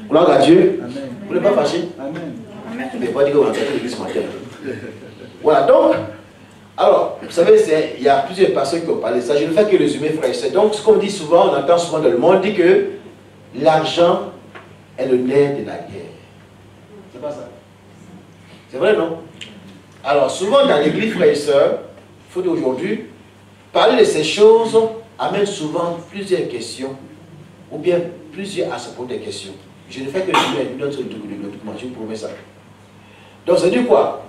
Gloire à Dieu. Amen. Vous n'êtes pas fâché? Amen. Vous n'avez pas dit que vous rentrez l'église ce matin. Voilà, donc, alors, vous savez, il y a plusieurs personnes qui ont parlé de ça. Je ne fais que résumer, frère et soeur. Donc, ce qu'on dit souvent, on entend souvent dans le monde, dit que l'argent est le nerf de la guerre. C'est pas ça? C'est vrai, non? Alors, souvent dans l'église, frère et soeur, il faut d'aujourd'hui, parler de ces choses amène souvent plusieurs questions, ou bien plusieurs à se poser des questions. Je ne fais que résumer, je vous donne ce document, je vous promets ça. Donc, ça dit quoi?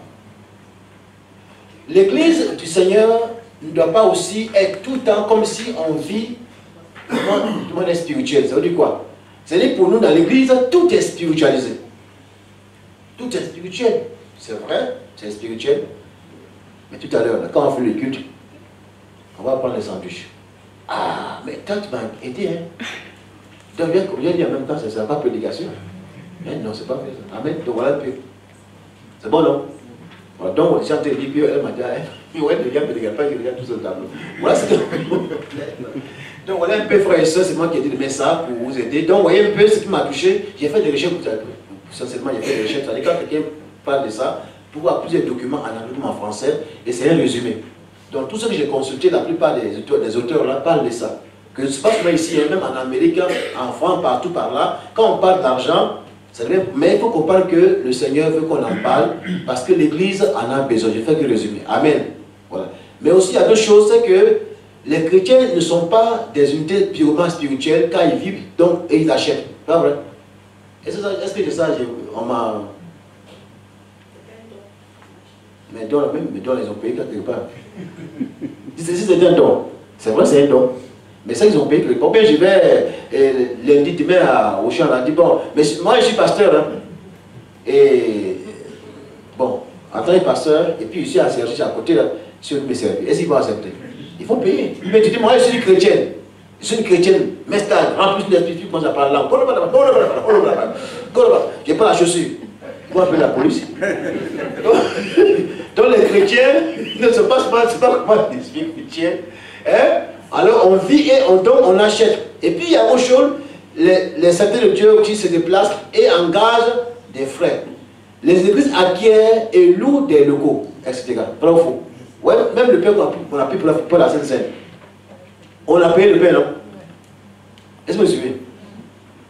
L'église du Seigneur ne doit pas aussi être tout le temps comme si on vit de manière spirituelle. Ça veut dire quoi? C'est-à-dire pour nous, dans l'église, tout est spiritualisé. Tout est spirituel. C'est vrai, c'est spirituel. Mais tout à l'heure, quand on fait le culte, on va prendre les sandwichs. Ah, mais toi, tu m'as aidé, hein? Donc, viens dire en même temps, c'est pas prédication. Mais non, c'est pas fait ça. Amen. Donc, voilà un peu. C'est bon, non? Voilà, donc, j'ai entendu dire, puis elle m'a dit, mais ouais, il regarde tout ce tableau. Voilà, c'est donc, voilà un peu, frère et soeur, c'est moi qui ai dit de mettre ça pour vous aider. Donc, vous voyez un peu ce qui m'a touché. J'ai fait des recherches, essentiellement, j'ai fait des recherches. C'est-à-dire, quand quelqu'un parle de ça, pour voir plusieurs documents en anglais ou en français, et c'est un résumé. Donc, tout ce que j'ai consulté, la plupart des auteurs là parlent de ça. Que ce n'est pas seulement ici, même en Amérique, en France, partout par là, quand on parle d'argent, mais il faut comprendre que le Seigneur veut qu'on en parle parce que l'Église en a besoin. Je fais que résumer. Amen. Voilà. Mais aussi, il y a deux choses, c'est que les chrétiens ne sont pas des unités purement spirituelles quand ils vivent, donc, et ils achètent. Pas vrai? Est-ce que ça, on m'a... Mais dans les ont payé quelque part. Si c'est un don, c'est vrai, c'est un don. Mais ça, ils ont payé quelque part. Bien, je vais lundi, demain au champ, on a dit, bon, mais moi, je suis pasteur, hein, et bon, en tant que pasteur, et puis ici à Sergi, à côté, là, si on me servir, est-ce qu'ils vont accepter? Il faut payer. Mais tu dis, moi, je suis une chrétienne. Je suis une chrétienne, mais stade, en plus d'esprit, tu commences à parler là. J'ai pas la chaussure. Il faut appeler la police. Donc les chrétiens ne se passent pas, c'est pas comment les chrétiens. Hein? Alors on vit et on donne, on achète. Et puis il y a autre chose, les saints de Dieu qui se déplacent et engagent des frais. Les églises acquièrent et louent des locaux, etc. Vrai ou faux? Ouais, même le père qu'on a payé pour la Sainte-Seine. On a payé le père, non? Est-ce que vous me suivez?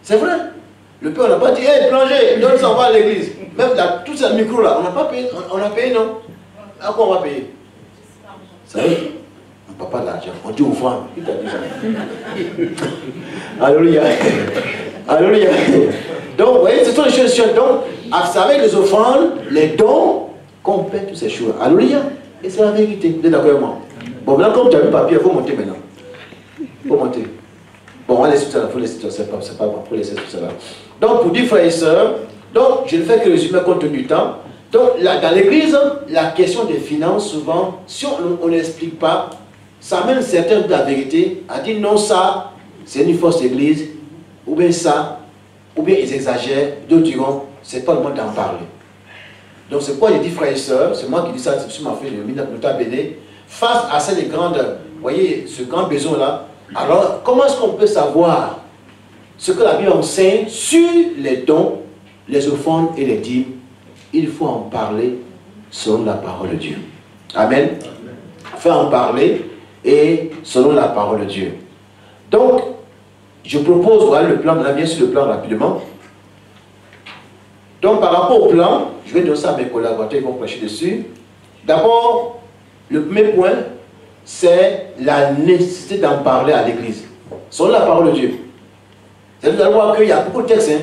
C'est vrai. Le père, on n'a pas dit, hé, plongez, donne ça, on va à l'église. Même là, tout ce micro là, on n'a pas payé, on a payé, non? À quoi on va payer? Vous savez, on ne parle pas de l'argent, on dit offrande. Qui t'a dit ça? Alléluia. Alléluia. Donc, vous voyez, ce sont les choses. Donc, c'est avec les offrandes, les dons, qu'on paie toutes ces choses. Alléluia. Et c'est la vérité. Vous êtes d'accord avec moi? Bon, maintenant, comme tu as vu le papier, il faut monter maintenant. Il faut monter. Bon, on va laisser tout ça, il faut laisser tout ça, c'est pas bon, il faut laisser tout ça là. Donc, pour dire frères et sœurs, donc, je ne fais que résumer compte tenu du temps. Donc, là, dans l'église, la question des finances, souvent, si on n'explique pas, ça amène certains de la vérité à dire non, ça, c'est une fausse église, ou bien ça, ou bien ils exagèrent, d'autres diront, c'est pas le moment d'en parler. Donc, c'est pourquoi j'ai dit frères et sœurs, c'est moi qui dis ça, c'est sur ma feuille de nota bene, face à ces grandes, vous voyez, ce grand besoin-là. Alors, comment est-ce qu'on peut savoir ce que la Bible enseigne sur les dons, les offrandes et les dîmes? Il faut en parler selon la parole de Dieu. Amen. Il faut en parler et selon la parole de Dieu. Donc, je propose, voilà le plan, bien sûr le plan rapidement. Donc, par rapport au plan, je vais donner ça à mes collaborateurs, ils vont prêcher dessus. D'abord, le premier point, c'est la nécessité d'en parler à l'église. Selon la parole de Dieu. Vous allez voir qu'il y a beaucoup de textes. Hein.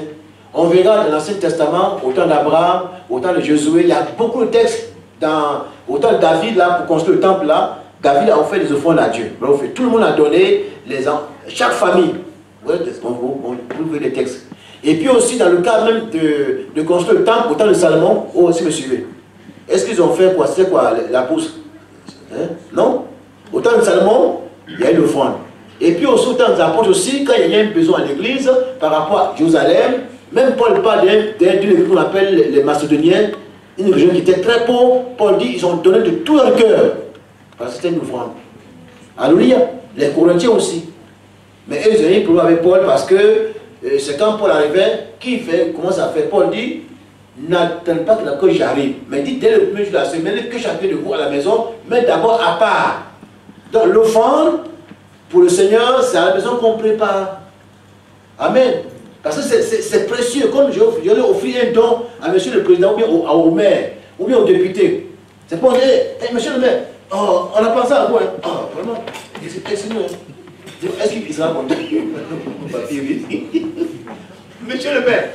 On verra dans l'Ancien Testament, au temps d'Abraham, au temps de Josué, il y a beaucoup de textes. Au temps de David, là, pour construire le temple, là, David a offert des offrandes à Dieu. Tout le monde a donné, chaque famille. Vous voyez les textes. Et puis aussi, dans le cas même de construire le temple, au temps de Salomon, si me suivez. Est-ce qu'ils ont fait quoi? C'est quoi la pousse? Hein? Non? Au temps de Salomon, il y a une offrande. Et puis aussi, au temps des apôtres aussi, quand il y a un besoin à l'église, par rapport à Jérusalem, même Paul parle d'une église qu'on appelle les Macédoniens, une région qui était très pauvre. Paul dit ils ont donné de tout leur cœur. Parce que c'était une offrande. Alléluia. Les Corinthiens aussi. Mais eux, ils ont eu un problème avec Paul parce que c'est quand Paul arrivait, comment ça fait? Paul dit n'attends pas que j'arrive. Mais dit dès le premier jour de la semaine, que chacun de vous à la maison, mais d'abord à part. Donc l'offrande, pour le Seigneur, c'est à la maison qu'on prépare. Amen. Parce que c'est précieux. Comme je lui offrir un don à monsieur le président, ou bien au maire, ou bien au député. C'est pour dire, hey, monsieur le maire, oh, on a pensé à vous. Hein. Oh, vraiment, c'est nous. Hein. Est-ce qu'il sera content? Monsieur le maire,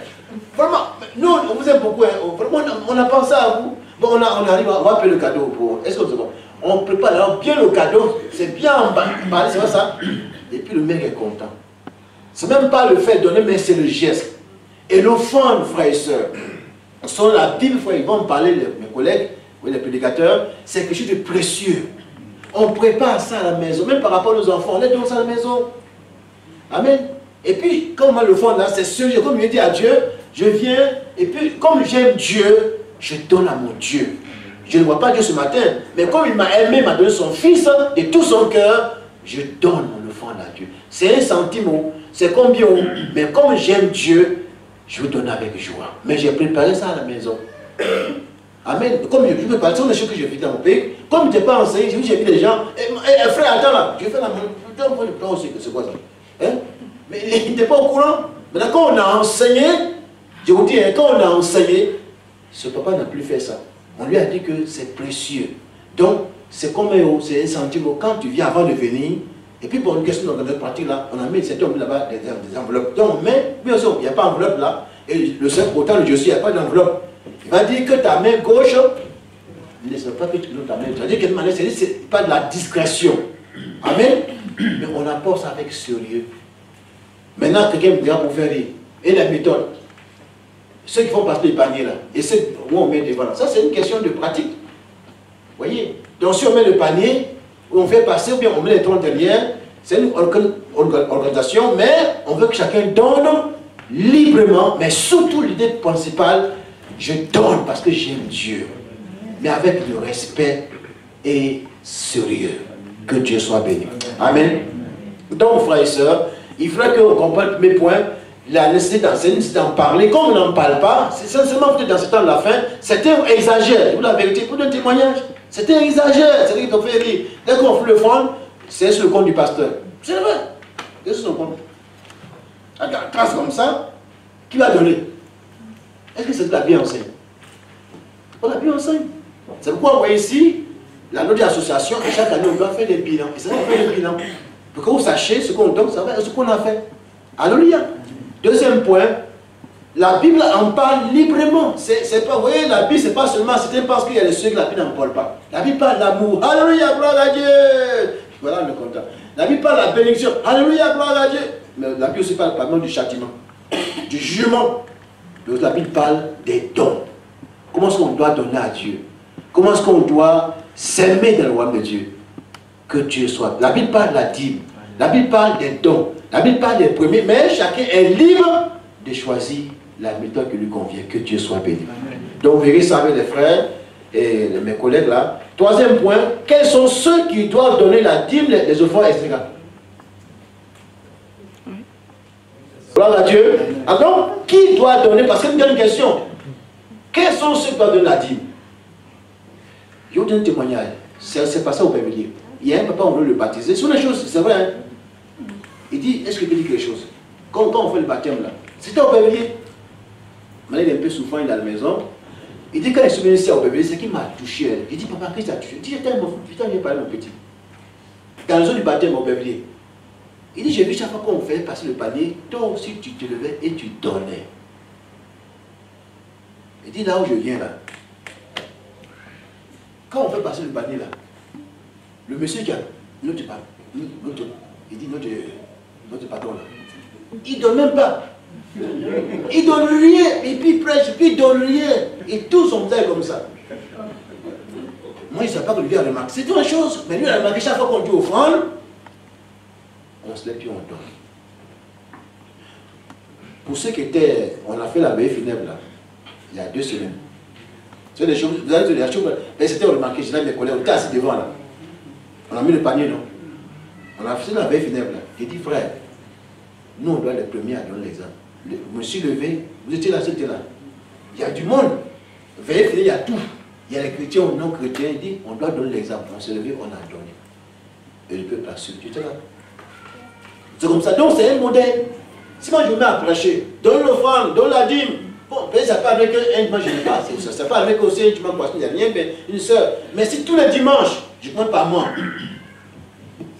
vraiment, nous, on vous aime beaucoup. Hein. Vraiment, on a pensé à vous. Bon, on arrive, on va payer le cadeau. Est-ce que c'est bon? On prépare alors bien le cadeau, c'est bien emballé, c'est vrai ça. Et puis le mec est content. C'est même pas le fait de donner, mais c'est le geste. Et l'offrande, frères et sœurs, selon la Bible, frère, ils vont me parler, mes collègues, les prédicateurs, c'est quelque chose de précieux. On prépare ça à la maison, même par rapport aux enfants, on les donne ça à la maison. Amen. Et puis, comme l'offrande là, c'est sérieux, comme je dis à Dieu, je viens, et puis comme j'aime Dieu, je donne à mon Dieu. Je ne vois pas Dieu ce matin, mais comme il m'a aimé, il m'a donné son fils de tout son cœur, je donne mon offrande à Dieu. C'est un sentiment, c'est combien, mais comme j'aime Dieu, je vous donne avec joie. Mais j'ai préparé ça à la maison. Amen. Comme je peux parler, ce sont des choses que j'ai vues dans mon pays. Comme je n'étais pas enseigné, j'ai vu des gens, frère, attends là, je fais la main, le plan aussi, c'est quoi ça? Hein? Mais il n'était pas au courant. Maintenant, quand on a enseigné, je vous dis, quand on a enseigné, ce papa n'a plus fait ça. On lui a dit que c'est précieux. Donc, c'est comme c'est un sentiment. Quand tu viens avant de venir, et puis pour une question dans notre pratique là, on a mis, c'était là-bas des enveloppes. Donc on met, bien sûr, il n'y a pas d'enveloppe là, et le seul autant de Dieu, il n'y a pas d'enveloppe. Il va dire que ta main gauche, ne sait pas que tu donnes ta main. C'est-à-dire que c'est pas de la discrétion. Amen. Mais on apporte ça avec sérieux. Maintenant, quelqu'un me dira pour faire rire. Et la méthode. Ceux qui font passer les paniers là, et ceux où on met des voilà. Ça, c'est une question de pratique. Vous voyez? Donc, si on met le panier, où on fait passer, ou bien on met les troncs derrière, c'est une organisation, mais on veut que chacun donne librement, mais surtout l'idée principale, je donne parce que j'aime Dieu, mais avec le respect et sérieux. Que Dieu soit béni. Amen. Donc, frères et sœurs, il faudrait qu'on comprenne mes points. La nécessité d'enseigner, c'est d'en parler. Comme on n'en parle pas, c'est seulement peut-être dans ce temps de la fin, c'était exagère. Vous la vérité, pour un témoignage, c'était exagère. C'est-à-dire qu'on fait rire. Dès qu'on fait le fond, c'est sur le compte du pasteur. C'est vrai. C'est sur son compte. Une trace comme ça, qui va donner? Est-ce que c'est la bien enseigné? On a bien enseigné. C'est pourquoi vous voyez ici, la note d'association, et chaque année on doit faire des bilans. Et ça va faire des bilans. Pour que vous sachiez ce qu'on donne, ça va, ce qu'on a fait. Alléluia. Deuxième point, la Bible en parle librement. C'est pas, vous voyez, la Bible, c'est pas seulement, c'est parce qu'il y a des ceux que la Bible n'en parle pas. La Bible parle d'amour. Alléluia, gloire à Dieu. Voilà le content. La Bible parle de la bénédiction. Alléluia, gloire à Dieu. Mais la Bible aussi parle pas du châtiment, du jugement. Donc la Bible parle des dons. Comment est-ce qu'on doit donner à Dieu? Comment est-ce qu'on doit s'aimer dans le royaume de Dieu? Que Dieu soit. La Bible parle de la dîme. La Bible parle des dons. La Bible parle des premiers, mais chacun est libre de choisir la méthode qui lui convient. Que Dieu soit béni. Amen. Donc, vous verrez ça avec les frères et mes collègues là. Troisième point, quels sont ceux qui doivent donner la dîme, les offrandes, etc. Gloire à Dieu. Alors, qui doit donner? Parce que c'est une question. Quels sont ceux qui doivent donner la dîme? Je vous donne un témoignage. C'est pas ça au Bévelier. Il y a un papa, on veut le baptiser. C'est une chose, c'est vrai. Hein? Il dit, est-ce que je peux dire quelque chose? Quand on fait le baptême là, c'était au Bévelier. Maintenant il est un peu souffrant, il est à la maison. Il dit, quand il est venu ici au Bévelier, c'est qu'il m'a touché. Il dit, papa, qu'est-ce que tu as touché? Il dit, putain, viens parler mon petit. Dans le jour du baptême au Bévelier. Il dit, j'ai vu chaque fois qu'on fait passer le panier, toi aussi tu te levais et tu donnais. Il dit, là où je viens là, quand on fait passer le panier là, le monsieur qui a il dit notre patron là, il ne donne même pas. Il ne donne rien, et puis il prêche, puis il ne donne rien. Et tout son taille comme ça. Moi, je ne sais pas que lui a remarqué. C'est une chose, mais lui a remarqué chaque fois qu'on dit offrande, on se lève puis on donne. Pour ceux qui étaient, on a fait la veille funèbre là, il y a 2 semaines. C'est des choses, vous avez des choses, mais c'était remarqué, j'ai mes collègues, on était assis devant là. On a mis le panier, non? On a fait la veille funèbre là. J'ai dit, frère, nous on doit être les premiers à donner l'exemple. Je me suis levé, vous étiez là, c'était là. Il y a du monde. Veille funèbre, il y a tout. Il y a les chrétiens ou non chrétiens, il dit, on doit donner l'exemple. On s'est levé, on a donné. Et le peuple a su, tu étais là. C'est comme ça, donc c'est un modèle. Si moi je me mets à prêcher, donne l'offrande, donne la dîme. Bon, peut-être ça pas avec un dimanche, je n'ai pas. Ça pas avec aussi un dimanche, parce qu'il n'y a rien, mais une soeur. Mais si tous les dimanches, je ne prends pas moi,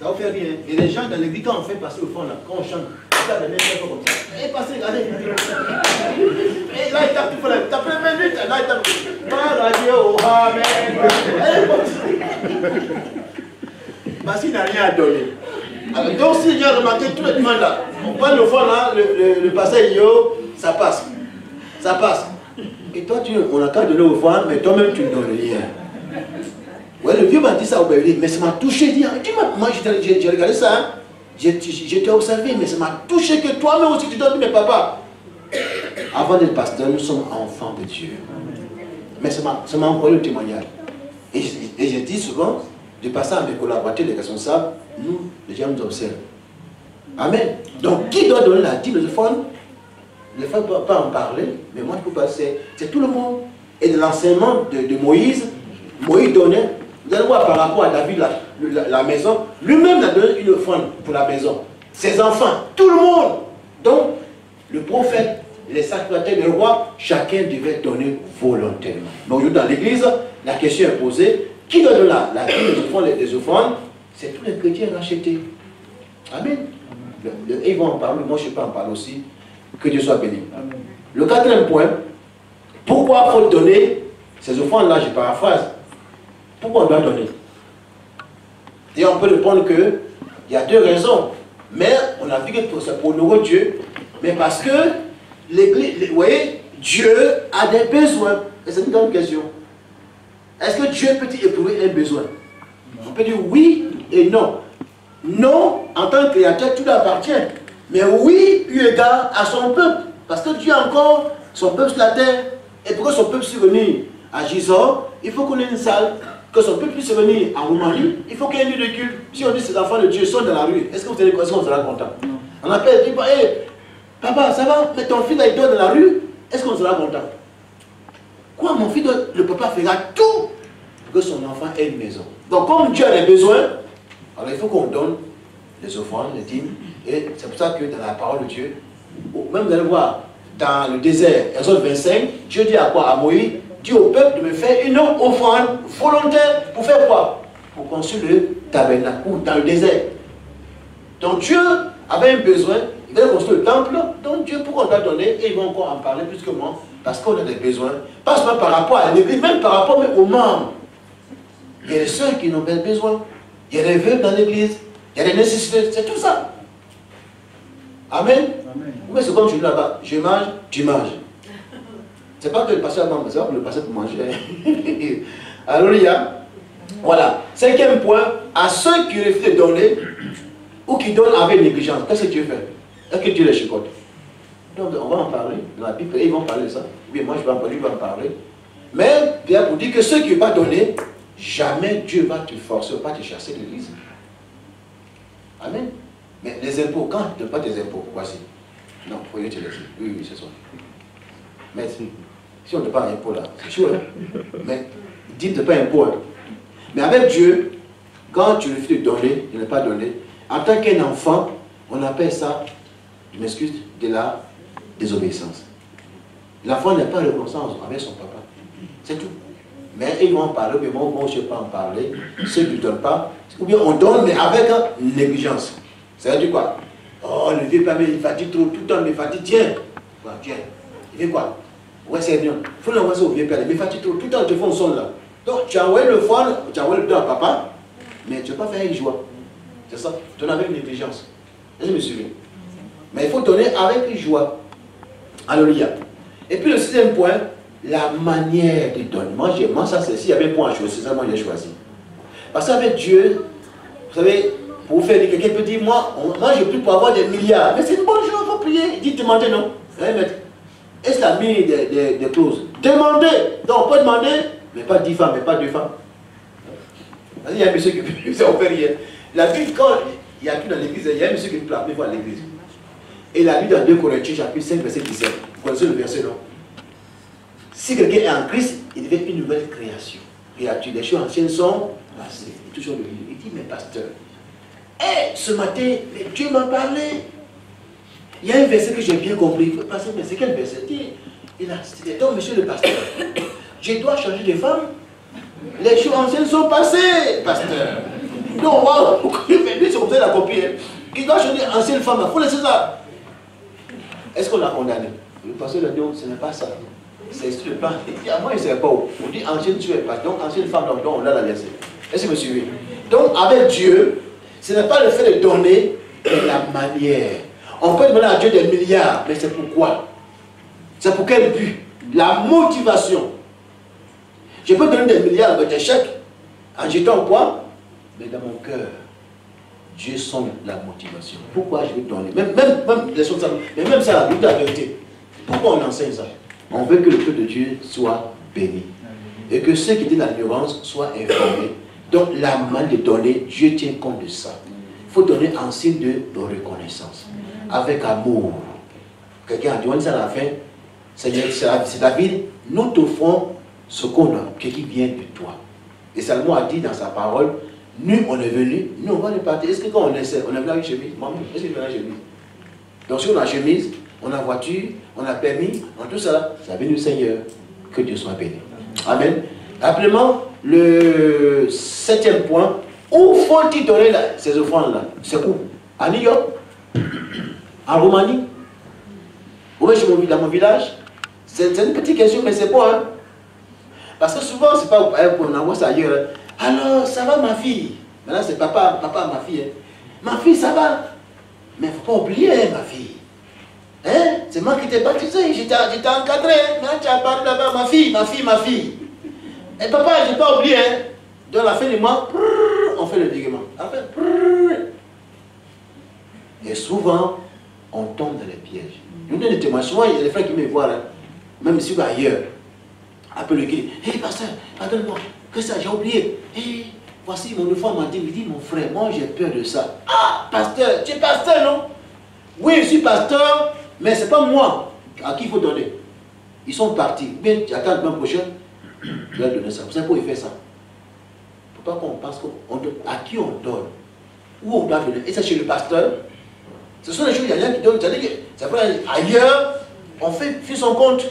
ça va faire rien. Et les gens dans l'église, quand on fait passer l'offrande, quand on chante, ils tapent les mains comme ça. Et passez, regardez. Et là, il tape tout, il tape les minutes. Là, il tape. Par Dieu, oh, amen. Parce qu'il n'a rien à donner. Alors, donc, si j'ai remarqué tout le dimanche là, on prend l'offrande là, le passage, ça passe. Ça passe. Et toi, on a qu'à donner l'offrande, mais toi-même, tu ne donnes rien. Ouais, le vieux m'a dit ça au bébé, mais ça m'a touché. Moi, j'ai regardé ça, hein. J'étais observé, mais ça m'a touché que toi-même aussi tu donnes, mais papa. Avant d'être pasteur, nous sommes enfants de Dieu. Mais ça m'a envoyé le témoignage. Et j'ai dit souvent, de passer à mes collaborateurs, les responsables, nous, les gens nous observent. Amen. Donc, qui doit donner la dîme, les femmes ne peuvent pas en parler, mais moi, je peux passer. C'est tout le monde. Et de l'enseignement de Moïse, Moïse donnait. Vous allez voir par rapport à David, la maison, lui-même a donné une offrande pour la maison. Ses enfants, tout le monde. Donc, le prophète, les sacrificateurs, les rois, chacun devait donner volontairement. Mais aujourd'hui, dans l'église, la question est posée, qui donne les offrandes? C'est tous les chrétiens rachetés. Amen. Ils vont en parler, moi je ne sais pas en parler aussi. Que Dieu soit béni. Amen. Le 4e point, pourquoi faut donner ces offrandes-là, je paraphrase. Pourquoi on doit donner? Et on peut répondre qu'il y a 2 raisons. Mais on a vu que c'est pour honorer Dieu. Mais parce que l'Église, vous voyez, Dieu a des besoins. Et c'est une grande question. Est-ce que Dieu peut éprouver un besoin? On peut dire oui et non. Non, en tant que créateur, tout lui appartient. Mais oui, eu égard à son peuple. Parce que Dieu a encore son peuple sur la terre. Et pour que son peuple puisse venir à Gisors, il faut qu'on ait une salle. Que son peuple puisse venir en Roumanie, il faut qu'il y ait un lieu de culte. Si on dit que ces enfants de Dieu sont dans la rue, est-ce que vous allez sera content? On appelle, il dit, hey, papa, ça va? Mais ton fils là, il dort dans la rue, est-ce qu'on sera content? Quoi, mon fils, le papa fera tout pour que son enfant ait une maison. Donc, comme Dieu a des besoins, alors il faut qu'on donne les offrandes, les dîmes. Et c'est pour ça que dans la parole de Dieu, même vous allez voir, dans le désert, Exode 25, Dieu dit à quoi? À Moïse, dit au peuple de me faire une offrande volontaire pour faire quoi? Pour construire le tabernacle ou dans le désert. Donc Dieu avait un besoin, il devait construire le temple, donc Dieu, pourquoi on doit donner? Et ils vont encore en parler plus que moi, parce qu'on a des besoins, pas seulement par rapport à l'église, même par rapport aux membres. Il y a des soeurs qui n'ont pas besoin, il y a des veuves dans l'église, il y a des nécessités, c'est tout ça. Amen. Amen. Mais c'est comme je dis là-bas, je mange, tu manges. C'est pas que le pasteur mange, c'est pas que le pasteur pour manger. Alléluia. Voilà. 5e point, à ceux qui refusent de donner ou qui donnent avec négligence, qu'est-ce que Dieu fait? Est-ce que Dieu les chicote? Donc on va en parler. Dans la Bible, ils vont parler de ça. Oui, moi je vais en parler, lui va en parler. Mais bien pour dire que ceux qui ne veulent pas donner, jamais Dieu va te forcer, va te chasser de l'église. Amen. Mais les impôts, quand tu ne donnes pas tes impôts, voici. Non, il faut y te laisser. Oui, c'est ça. Mais si on ne donne pas un impôt là, c'est sûr. Hein? Mais dis-ne pas un impôt. Hein? Mais avec Dieu, quand tu refuses de donner, de ne pas donner, en tant qu'un enfant, on appelle ça, je m'excuse, de la désobéissance. L'enfant n'a pas reconnaissance avec son papa. C'est tout. Mais ils vont en parler, mais moi, je ne sais pas en parler. Ceux qui ne donnent pas, ou bien on donne, mais avec négligence. Ça veut dire quoi? Oh, le vieux père, il fatigue trop, tout le temps, il me fatigue. Tiens, tiens, il fait quoi? Ouais, c'est bien. Il faut l'envoyer au vieux père, il me fatigue trop, tout le temps, tu fais un son là. Donc, tu as envoyé le foie, tu as envoyé le temps à papa, mais tu ne vas pas faire avec joie. C'est ça, tu donnes avec négligence. Est-ce que je me suis? Mais il faut donner avec joie. Alléluia. Et puis le sixième point, la manière de donner. Moi ça c'est, s'il y avait un point à choisir, c'est ça moi j'ai choisi. Parce qu'avec Dieu, vous savez, pour vous faire dire, quelqu'un peut dire, moi je prie pour avoir des milliards. Mais c'est une bonne chose, il faut prier. Il dit, demandez non. Est-ce qu'il a mis des clauses? Demandez. Donc on peut demander, mais pas 10 femmes, mais pas 2 femmes. Il y a un monsieur qui fait rien. La Bible, quand il y a plus dans l'église, il y a un monsieur qui peut appeler voir l'église. Et la Bible dans 2 Corinthiens, chapitre 5, verset 17. Vous connaissez le verset, non? Si quelqu'un est en Christ, il devient une nouvelle création. Les choses anciennes sont passées. Il dit, mais pasteur, ce matin, Dieu m'a parlé. Il y a un verset que j'ai bien compris. Pasteur, mais c'est quel verset? Il a dit, donc, monsieur le pasteur, je dois changer de femme. Les choses anciennes sont passées, pasteur. Non, wow, lui, c'est comme ça, il a compris. Il doit changer d'ancienne femme. Il faut laisser ça. Est-ce qu'on l'a condamné? Le pasteur a dit, ce n'est pas ça. C'est sur le plan. Il dit, moi, il ne sait pas où. On dit, ancienne, tu es pas. Donc, ancienne femme, donc on l'a la verset. Est-ce que vous me suivez? Donc, avec Dieu, ce n'est pas le fait de donner, mais la manière. On peut demander à Dieu des milliards, mais c'est pourquoi? C'est pour quel but? La motivation. Je peux donner des milliards avec des chèques, en jetant quoi? Mais dans mon cœur, Dieu sonde la motivation. Pourquoi je vais donner? Même les choses, mais même ça, la vérité. Pourquoi on enseigne ça? On veut que le peuple de Dieu soit béni. Et que ceux qui étaient dans l'ignorance soient informés. Donc la manière de donner, Dieu tient compte de ça. Il faut donner en signe de reconnaissance. Avec amour. Quelqu'un a dit, on dit ça à la fin, c'est David, nous t'offrons ce qu'on a, qui vient de toi. Et Salomon a dit dans sa parole, nous on est venu, nous on va le partir. Est-ce que quand on essaie, on est venu avec chemise? Est-ce qu'il y a une chemise? Donc si on a chemise, on a voiture, on a permis, on a tout ça, ça vient du Seigneur. Que Dieu soit béni. Amen. Rappelez-moi, le 7e point, où faut-il donner ces offrandes-là? C'est où? À New York? En Roumanie? Où est-ce que dans mon village? C'est une petite question, mais c'est bon. Hein? Parce que souvent, c'est pas qu'on envoie ça ailleurs. Alors, ça va ma fille? Maintenant, c'est papa, ma fille. Hein? Ma fille, ça va? Mais il ne faut pas oublier, hein, ma fille. Hein? C'est moi qui t'ai baptisé, j'étais encadré. Maintenant, tu as parlé là-bas, ma fille. Et papa, je n'ai pas oublié. Hein? Dans la fin du mois, on fait le virement. Et souvent, on tombe dans les pièges. Je vous donne des témoignages. Souvent, il y a des frères qui me voient, hein, même si ailleurs. Appelle le guide. Hé, pasteur, pardonne-moi. Que ça, j'ai oublié. Hé, voici mon enfant m'a dit, il dit, mon frère, moi j'ai peur de ça. Ah, pasteur, tu es pasteur, non? Oui, je suis pasteur, mais ce n'est pas moi à qui il faut donner. Ils sont partis. Bien, tu attends le mois prochain, je vais donner ça. Vous savez pourquoi il fait ça? Il ne faut pas qu'on pense à qui on donne. Où on doit donner. Et c'est chez le pasteur. Ce sont les choses, il y a rien qui donne. C'est-à-dire que ça peut aller ailleurs, on fait son compte.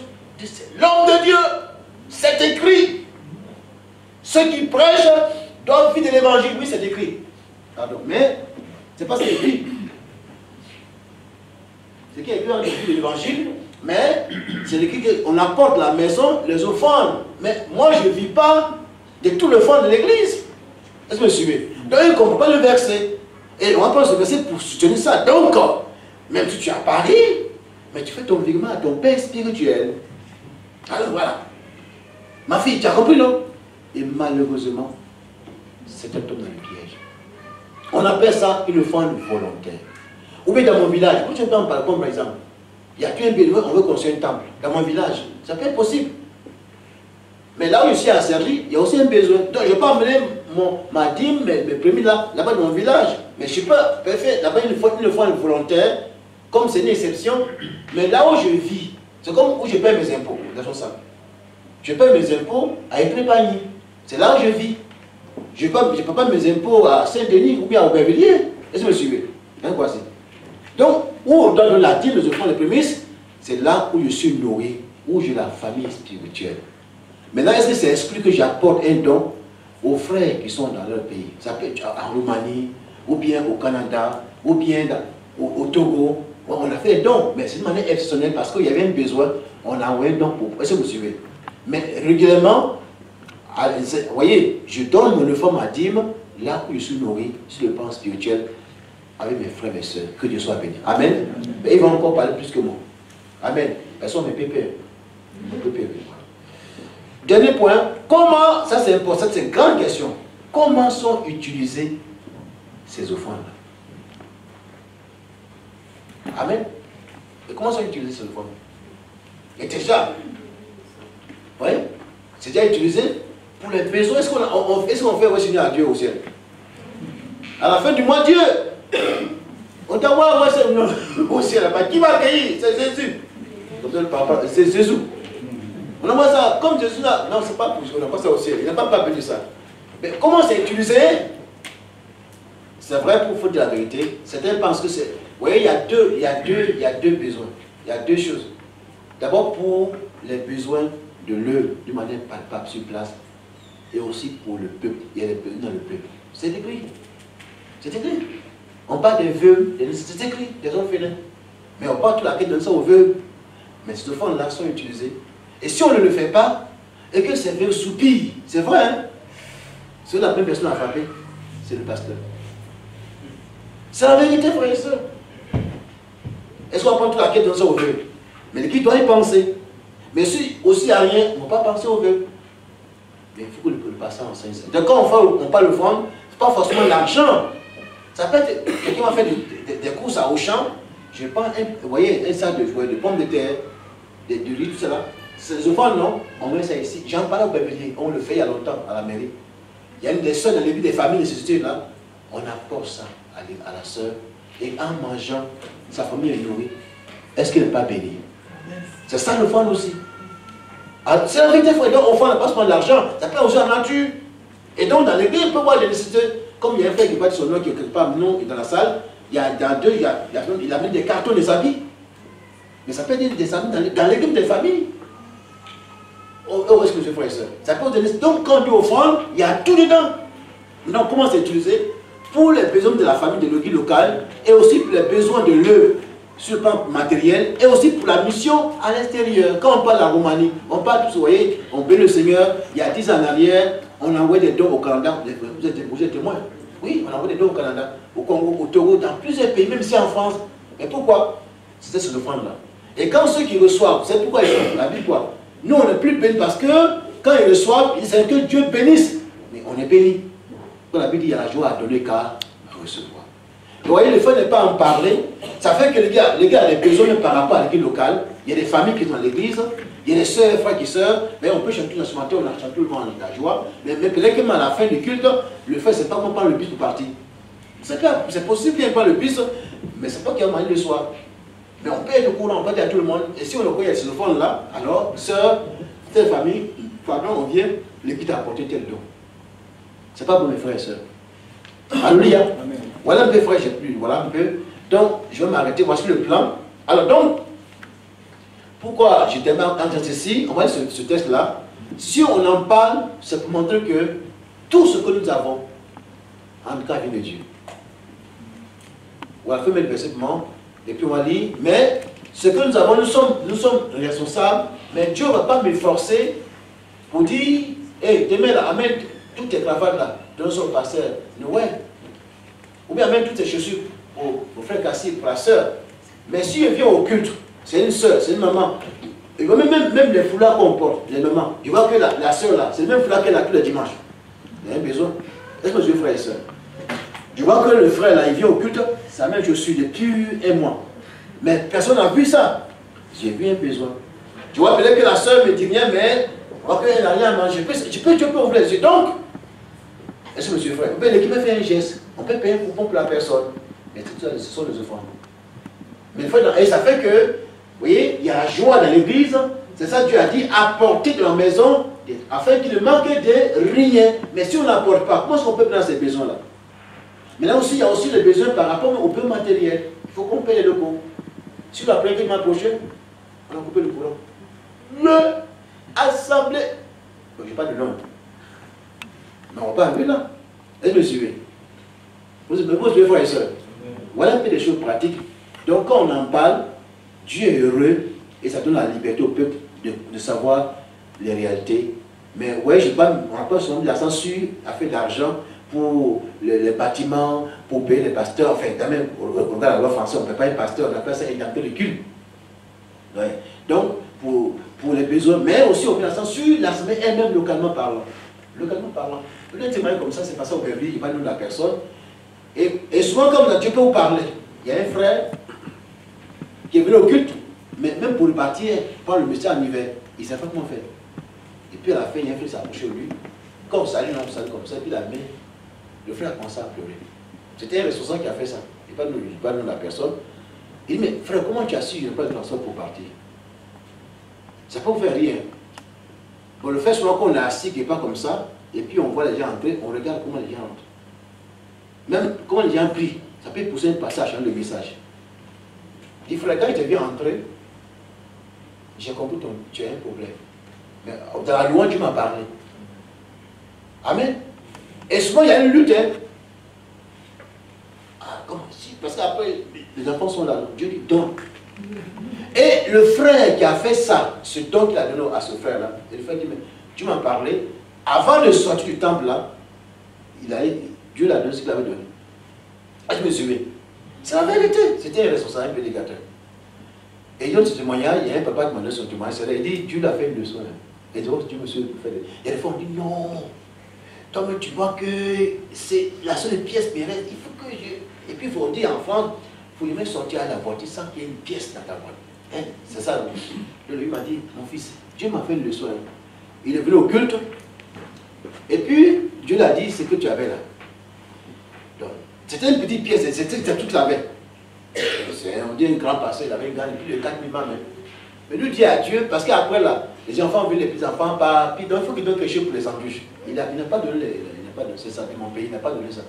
C'est l'homme de Dieu. C'est écrit. Ceux qui prêchent doivent vivre de l'évangile. Oui, c'est écrit. Pardon. Mais, c'est pas ce qui est écrit. C'est qui est écrit dans l'évangile, mais c'est écrit qu'on apporte la maison, les offrandes. Mais moi, je ne vis pas de tout le fond de l'église. Est-ce que vous me suivez? Donc, il ne comprend pas le verset. Et on va prendre ce verset pour soutenir ça. Donc, même si tu es à Paris, mais tu fais ton virement à ton père spirituel. Alors voilà. Ma fille, tu as compris, non? Et malheureusement, c'est un tombe dans le piège. On appelle ça une offrande volontaire. Ou bien dans mon village, quand tu es dans par exemple, il n'y a qu'un bien, on veut construire un temple. Dans mon village, ça peut être possible. Mais là où je suis asservi, il y a aussi un besoin. Donc je peux emmener ma dîme, mes prémices là-bas dans mon village. Mais je ne peux pas faire là-bas une offrande volontaire, comme c'est une exception. Mais là où je vis, c'est comme où je paie mes impôts. Je paie mes impôts à Étrépagny. C'est là où je vis. Je ne peux pas mes impôts à Saint-Denis ou bien à Aubervilliers. Est-ce que vous me suivez? Voici. Donc, où on donne la dîme, nous offrons les prémices, c'est là où je suis nourri, où j'ai la famille spirituelle. Maintenant, est-ce que c'est exclu que j'apporte un don aux frères qui sont dans leur pays? Ça peut être en Roumanie, ou bien au Canada, ou bien dans... au Togo, on a fait un don, mais c'est une manière exceptionnelle parce qu'il y avait un besoin, on a envoyé un don pour. Est-ce que vous suivez? Mais régulièrement, vous voyez, je donne mon uniforme à dîme là où je suis nourri sur le plan spirituel avec mes frères et mes soeurs. Que Dieu soit béni. Amen. Mais ils vont encore parler plus que moi. Amen. Elles sont mes pépères. Dernier point, comment, ça c'est important, c'est une grande question. Comment sont utilisées ces offrandes-là? Amen. Et comment sont utilisées ces offrandes? Et déjà, oui, c'est déjà utilisé pour les besoins. Est-ce qu'on fait revenir à Dieu au ciel? À la fin du mois, Dieu, on t'envoie au ciel là-bas. Qui va accueillir? C'est Jésus. C'est Jésus. On envoie ça comme Jésus là. Non, c'est pas pour on envoie ça au ciel. Il n'a pas besoin de ça. Mais comment c'est utilisé? C'est vrai pour faut dire la vérité. Certains pensent que c'est. Vous voyez, il y a deux besoins. Il y a deux choses. D'abord pour les besoins de l'œuvre, d'une manière palpable sur place, et aussi pour le peuple. Il y a les besoins dans le peuple. C'est écrit. C'est écrit. On parle des vœux, c'est écrit, des orphelins. Mais on parle tout la quête de ça aux vœux. Mais ces offrandes-là sont utilisées. Et si on ne le fait pas, et que ces vœux soupirent, c'est vrai, hein? C'est la première personne à frapper, c'est le pasteur. C'est la vérité, frère et soeur. Est-ce qu'on va prendre toute la quête de ça aux vœux? Mais qui doit y penser? Mais si aussi il n'y a rien, on ne va pas penser aux vœux. Mais il faut que le pasteur enseigne ça. Donc quand on parle de offrande, ce n'est pas forcément l'argent. Ça peut être, quelqu'un va faire des courses à Auchan, je prends vous voyez, un sac de pommes de terre, de riz, tout cela. Ces offrandes, non, on met ça ici. J'en parlais au Bébélier, on le fait il y a longtemps à la mairie. Il y a une des soeurs dans l'église des familles nécessitées là, on apporte ça à la soeur, et en mangeant, sa famille est nourrie. Est-ce qu'elle n'est pas bénie? C'est ça l'offrande aussi. C'est la vérité, frère. Donc, offrande n'a pas seulement de l'argent, ça peut aussi en nature. Et donc, dans l'église, on peut voir des nécessités. Comme il y a un frère qui parle de son nom, qui est quelque part, non, dans la salle, il y a dans deux, il amène des cartons des habits. Mais ça peut être des habits dans l'église des familles. Oh, est-ce que je frère et soeur? Ça peut donner. Donc, quand on dit offrande, il y a tout dedans. Donc, comment c'est utilisé? Pour les besoins de la famille de l'église locale, et aussi pour les besoins de l'œuvre sur le plan matériel, et aussi pour la mission à l'extérieur. Quand on parle de la Roumanie, on parle tous, vous voyez, on bénit le Seigneur, il y a 10 ans en arrière, on envoie des dons au Canada, vous êtes témoins. Oui, on envoie des dons au Canada, au Congo, au Togo, dans plusieurs pays, même ici en France. Mais pourquoi? C'était cette offrande-là. Et quand ceux qui reçoivent, c'est pourquoi ils font la Bible quoi? Nous, on n'est plus bénis parce que quand ils reçoivent, ils disent que Dieu bénisse. Mais on est bénis. Quand la Bible dit il y a la joie à donner qu'à recevoir. Vous voyez, le fait de ne pas en parler, ça fait que les gars ont des besoins même par rapport à l'église locale. Il y a des familles qui sont dans l'église, il y a des soeurs, frères qui sœurs, mais on peut chanter ce matin, on a chanté tout le monde en joie. Mais peut-être qu'à la fin du culte, le fait, c'est pas qu'on prend le bus pour partir. C'est possible qu'il n'y ait pas le bus, mais c'est pas qu'il y a mangé le soir. Mais on peut être au courant, on peut dire à tout le monde. Et si on le connaît ce téléphone-là, alors, sœur, telle famille, pardon, on vient, l'équipe a apporté tel don. C'est pas pour mes frères et sœurs. Alléluia. Voilà un peu, frère, j'ai plus. Voilà un peu. Donc, je vais m'arrêter. Voici le plan. Alors, donc, pourquoi je termine en disant ceci? On va dire ce texte-là. Si on en parle, c'est pour montrer que tout ce que nous avons, en tout cas, vient de Dieu. On va faire le verset, et puis on va lire. Mais ce que nous avons, nous sommes responsables, mais Dieu ne va pas me forcer pour dire, hé, demain là, amène toutes tes cravates là, donne son pasteur Noël. Ou bien amène toutes tes chaussures pour frère Cassie, pour la soeur. Mais si elle vient au culte, c'est une soeur, c'est une maman. Il voit même les foulards qu'on porte, les mamans. Il voit que la soeur là, c'est le même foulard qu'elle a tous les dimanches. Il y a un besoin. Est-ce que je suis frère et soeur? Je vois que le frère là, il vient au culte, ça même je suis depuis un mois. Mais personne n'a vu ça. J'ai vu un besoin. Tu vois peut-être que la soeur me dit rien, mais on voit qu'elle n'a rien à manger. Tu peux ouvrir les yeux. Donc, est-ce que monsieur frère, l'équipe fait un geste, on peut payer un coupon pour la personne. Mais tout ça, ce sont les offrandes. Mais et ça fait que, vous voyez, il y a la joie dans l'église. C'est ça que Dieu a dit, apporter de la maison, afin qu'il ne manque de rien. Mais si on n'apporte pas, comment est-ce qu'on peut prendre ces besoins-là? Mais là aussi, il y a aussi les besoins par rapport au peu matériel. Il faut qu'on paye les locaux. Si l'après qu'il m'a approché, on a coupé le courant. Le assemblée. Je n'ai pas de nom. Mais on va pas arriver là. Est-ce que vous suivez? Vous suivez, frères et sœurs? voilà un peu des choses pratiques. Donc quand on en parle, Dieu est heureux et ça donne la liberté au peuple de savoir les réalités. Mais ouais, on n'a pas souvent de la censure à faire de l'argent pour les bâtiments, pour payer les pasteurs. Enfin, quand même, on regarde la loi française, on ne paye pas un pasteur, on appelle ça un acteur de culte. Ouais. Donc, pour les besoins, mais aussi on fait la censure, l'assemblée elle-même localement parlant. Localement parlant. Un témoignage comme ça, c'est passé au Beverly, il n'y a pas de nom de la personne. Et souvent, comme Dieu peut vous parler, il y a un frère qui est venu au culte, mais même pour le partir, par le mystère en hiver, il ne savait pas comment faire. Et puis à la fin, il y a un frère qui s'est approché de lui. Comme ça, on salut comme ça, et puis la main, le frère a commencé à pleurer. C'était un responsable qui a fait ça. Il n'y a pas de nom de la personne. Il dit, mais frère, comment tu as su qu'il n'y a pas de transport pour partir? Ça peut vous faire rien. On le fait souvent quand on est assis, qui n'est pas comme ça, et puis on voit les gens entrer, on regarde comment les gens entrent. Même comment les gens prient, ça peut pousser un passage dans le message. Il dit, frère, quand je t'ai vu entrer, j'ai compris que tu as un problème. Mais dans la louange, tu m'as parlé. Amen. Et souvent, il y a une lutte. Hein. Ah, comment si? Parce qu'après, les enfants sont là. Dieu dit, donne. Et le frère qui a fait ça, ce don qu'il a donné à ce frère-là, et le frère dit, mais tu m'as parlé, avant de sortir du temple là, Dieu l'a donné ce qu'il avait donné. Ah, je me souviens. C'est la vérité. C'était un responsable, un prédicateur. Et il donne ce témoignage, il y a un papa qui m'a donné son témoignage, il dit, Dieu l'a fait une leçon. Et Dieu me fait. Il y a des fois on dit, non, toi mais tu vois que c'est la seule pièce qui reste, il faut que je... Et puis il faut dire en France, il faut lui même sortir à la voiture sans qu'il y ait une pièce dans ta voiture. Hein? C'est ça. Lui m'a dit, mon fils, Dieu m'a fait une leçon. Il est venu au culte. Et puis, Dieu l'a dit, c'est que tu avais là. C'était une petite pièce, c'était toute la veille. On dit un grand pasteur, il avait une gagne plus de 4000 mains. Mais lui dit à Dieu, parce qu'après là, les enfants ont vu les petits-enfants, puis donc il faut qu'il donne quelque chose pour les sandwichs. Il n'a pas donné, c'est ça de mon pays, il n'a pas donné ça.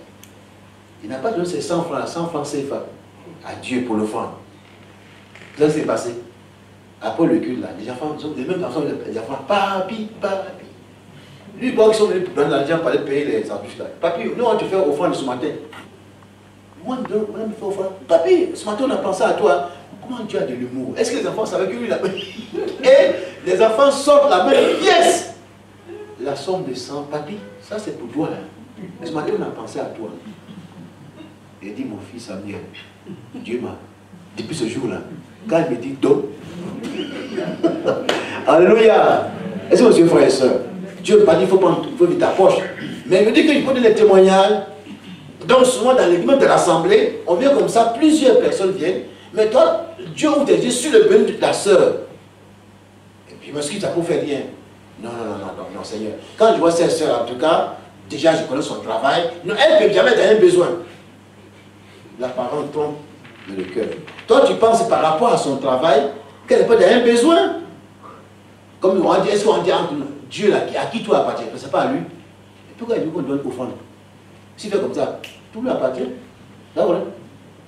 Il n'a pas donné ses 100 francs CFA à Dieu pour le fond. Ça s'est passé. Après le culte là, les enfants, les mêmes enfants, les enfants, papi. Lui, ils sont venus donner l'argent pour aller payer les sandwichs là. Papi, nous on te fait offrande ce matin. Moi, on me fait offrande. Papi, ce matin on a pensé à toi. Comment tu as de l'humour? Est-ce que les enfants savaient que lui là? Et les enfants sortent la même pièce. La somme de 100, papi, ça c'est pour toi. Hein. Ce matin on a pensé à toi. Il dit, mon fils Samuel, Dieu m'a, depuis ce jour-là, quand il me dit donne. Alléluia. Est-ce que monsieur frère et soeur, Dieu m'a dit, il faut vite ta poche. Mais il me dit qu'il faut donner des témoignages. Donc souvent dans l'église, même de l'assemblée, on vient comme ça, plusieurs personnes viennent. Mais toi, Dieu ouvre tes yeux sur le béni de ta soeur. Et puis, parce que ça peut faire rien. Non, Seigneur. Quand je vois cette soeur, en tout cas, déjà je connais son travail. Non, elle ne peut jamais avoir un besoin. La parole tombe dans le cœur. Toi, tu penses par rapport à son travail qu'elle n'a pas un besoin. Comme on dit, est-ce qu'on dit entre nous, Dieu là, à qui tout appartient? Ce n'est pas à lui. Et pourquoi il dit qu'on doit offrande? S'il fait comme ça, tout lui appartient. Là, voilà.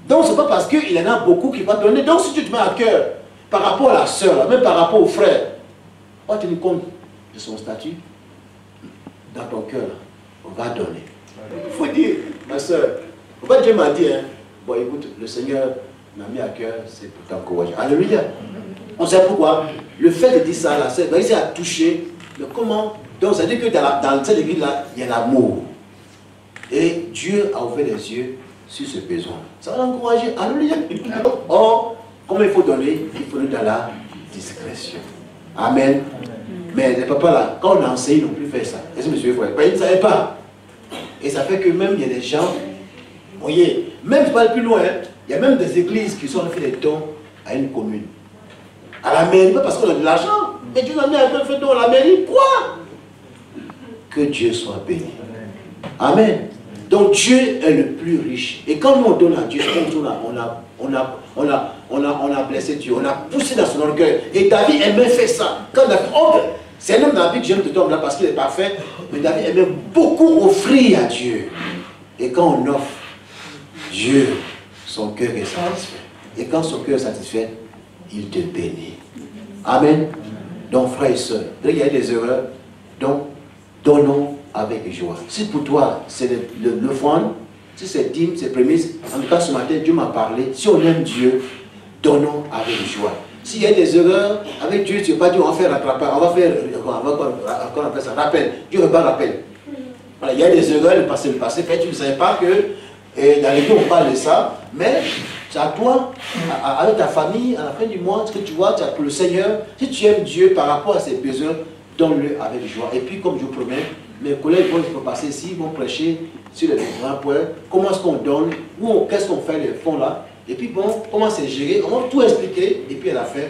Donc, ce n'est pas parce qu'il y en a beaucoup qui vont donner. Donc, si tu te mets à cœur par rapport à la soeur, même par rapport au frère, on va tenir compte de son statut dans ton cœur. On va donner. Il faut dire, ma soeur, Dieu m'a dit, hein, bon, écoute, le Seigneur m'a mis à cœur, c'est pour t'encourager. Alléluia. On sait pourquoi. Le fait de dire ça, là, c'est à toucher. Mais comment? Donc, ça veut dire que dans cette église-là, il y a l'amour. Et Dieu a ouvert les yeux sur ce besoin. Ça va l'encourager. Alléluia. Or, comme il faut donner, il faut donner dans la discrétion. Amen. Mais les papas là, quand on a enseigné, ils n'ont plus fait ça. Est-ce que monsieur frère? Ils ne savaient pas. Et ça fait que même il y a des gens, vous voyez, même je parle plus loin, hein, il y a même des églises qui sont fait des dons à une commune. À la mairie, pas parce qu'on a de l'argent. Et Dieu nous a un peu fait don à la mairie. Quoi? Que Dieu soit béni. Amen. Donc Dieu est le plus riche. Et quand nous on donne à Dieu, on a blessé Dieu, on a poussé dans son orgueil. Et David aimait faire ça. Quand David, c'est un homme dans la vie que j'aime cet homme-là parce qu'il est parfait. Mais David aimait beaucoup offrir à Dieu. Et quand on offre, Dieu, son cœur est satisfait. Et quand son cœur est satisfait, il te bénit. Amen. Donc frères et sœurs, il y a des erreurs. Donc, donnons avec joie. Si pour toi, c'est l'offrande, si c'est dîmes, c'est prémices, en tout cas ce matin, Dieu m'a parlé. Si on aime Dieu, donnons avec joie. S'il y a des erreurs, avec Dieu, tu ne veux pas dire on va faire rattrapage, on va faire, on appelle ça, rappel. Dieu ne veut pas rappel. Voilà, il y a des erreurs, le passé, fait, tu ne savais pas que dans les deux on parle de ça, mais c'est à toi, avec ta famille, à la fin du mois, ce que tu vois, tu as pour le Seigneur, si tu aimes Dieu par rapport à ses besoins, donne-le avec joie. Et puis, comme je vous promets, mes collègues vont passer ici, vont prêcher sur les grands points, comment est-ce qu'on donne, qu'est-ce qu'on fait les fonds là, et puis bon, comment c'est géré, on va tout expliquer, et puis à la fin,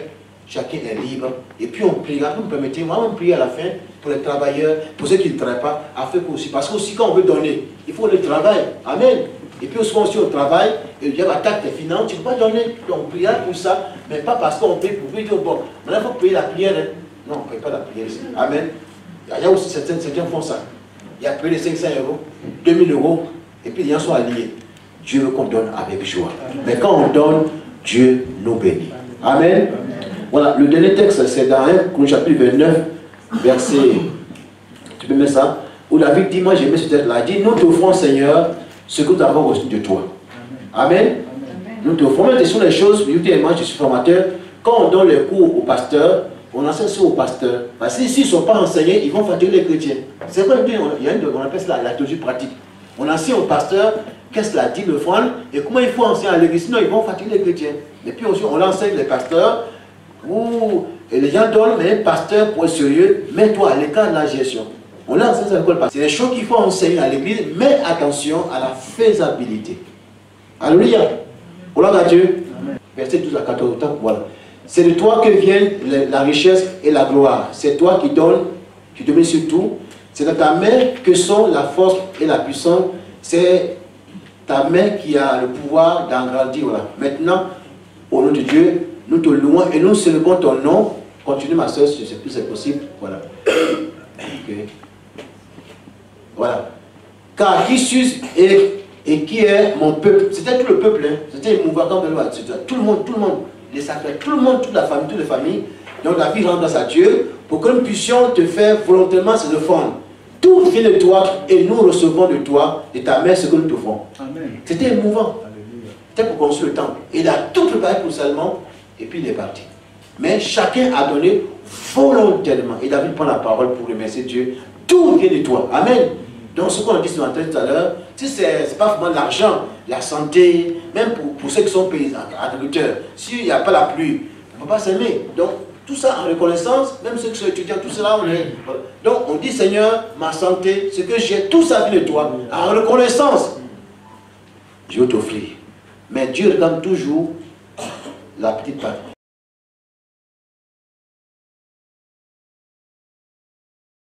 chacun est libre, et puis on priera, vous me permettez, moi on prie à la fin pour les travailleurs, pour ceux qui ne travaillent pas, afin aussi, parce que aussi quand on veut donner, il faut le travail, amen. Et puis souvent aussi on travaille, et le diable attaque tes finances, tu ne peux pas donner, on priera pour ça, mais pas parce qu'on paye pour dire, bon, maintenant il faut payer la prière, hein. Non, on ne paye pas la prière ici, amen. Il y a aussi certains font ça, il y a payé les 500 €, 2000 €, et puis les gens sont alliés. Dieu veut qu'on donne avec joie. Mais quand on donne, Dieu nous bénit. Amen. Voilà, le dernier texte, c'est dans 1 chapitre 29, verset, tu peux mettre ça, où David dit, moi j'ai mis ce texte-là, il dit, nous t'offrons Seigneur ce que nous avons reçu de toi. Amen. Nous t'offrons, mais ce sont les choses, je suis formateur, quand on donne les cours aux pasteurs, on enseigne ça aux pasteurs. Parce que s'ils ne sont pas enseignés, ils vont fatiguer les chrétiens. C'est vrai, on appelle ça la théologie pratique. On enseigne aux pasteurs qu'est-ce qu'il a dit l'offrande et comment il faut enseigner à l'église, sinon ils vont fatiguer les chrétiens. Et puis aussi, on enseigne les pasteurs où les gens donnent, mais un pasteur pour être sérieux, mets-toi à l'écart de la gestion. On l'enseigne à l'école. C'est des choses qu'il faut enseigner à l'église, mais attention à la faisabilité. Alléluia. Gloire à Dieu. Verset 12 à 14, voilà. C'est de toi que viennent la richesse et la gloire. C'est toi qui donnes, tu domines sur tout. C'est dans ta main que sont la force et la puissance. C'est ta main qui a le pouvoir d'agrandir. Voilà. Maintenant, au nom de Dieu, nous te louons et nous célébrons ton nom. Continue ma soeur, si c'est possible. Voilà. Okay. Voilà. Car qui suis et qui est mon peuple. C'était tout le peuple. Hein. C'était émouvant comme tout le monde. Les sacrés, tout le monde, toute la famille, toutes les familles. Donc la vie rend grâce à Dieu pour que nous puissions te faire volontairement ces offrandes. Tout vient de toi et nous recevons de toi, de ta main, ce que nous te faisons. C'était émouvant. C'était pour construire le temple. Il a tout préparé pour Salomon et puis il est parti. Mais chacun a donné volontairement. Et David prend la parole pour remercier Dieu. Tout vient de toi. Amen. Donc ce qu'on a dit sur l'entrée tout à l'heure, si ce n'est pas vraiment l'argent, la santé, même pour ceux qui sont paysans, agriculteurs, s'il n'y a pas la pluie, on ne peut pas s'aimer. Donc tout ça en reconnaissance, même ceux qui sont étudiants, tout cela, on est. Donc on dit Seigneur, ma santé, ce que j'ai, tout ça vient de toi. En reconnaissance, je vais t'offrir. Mais Dieu regarde toujours la petite partie.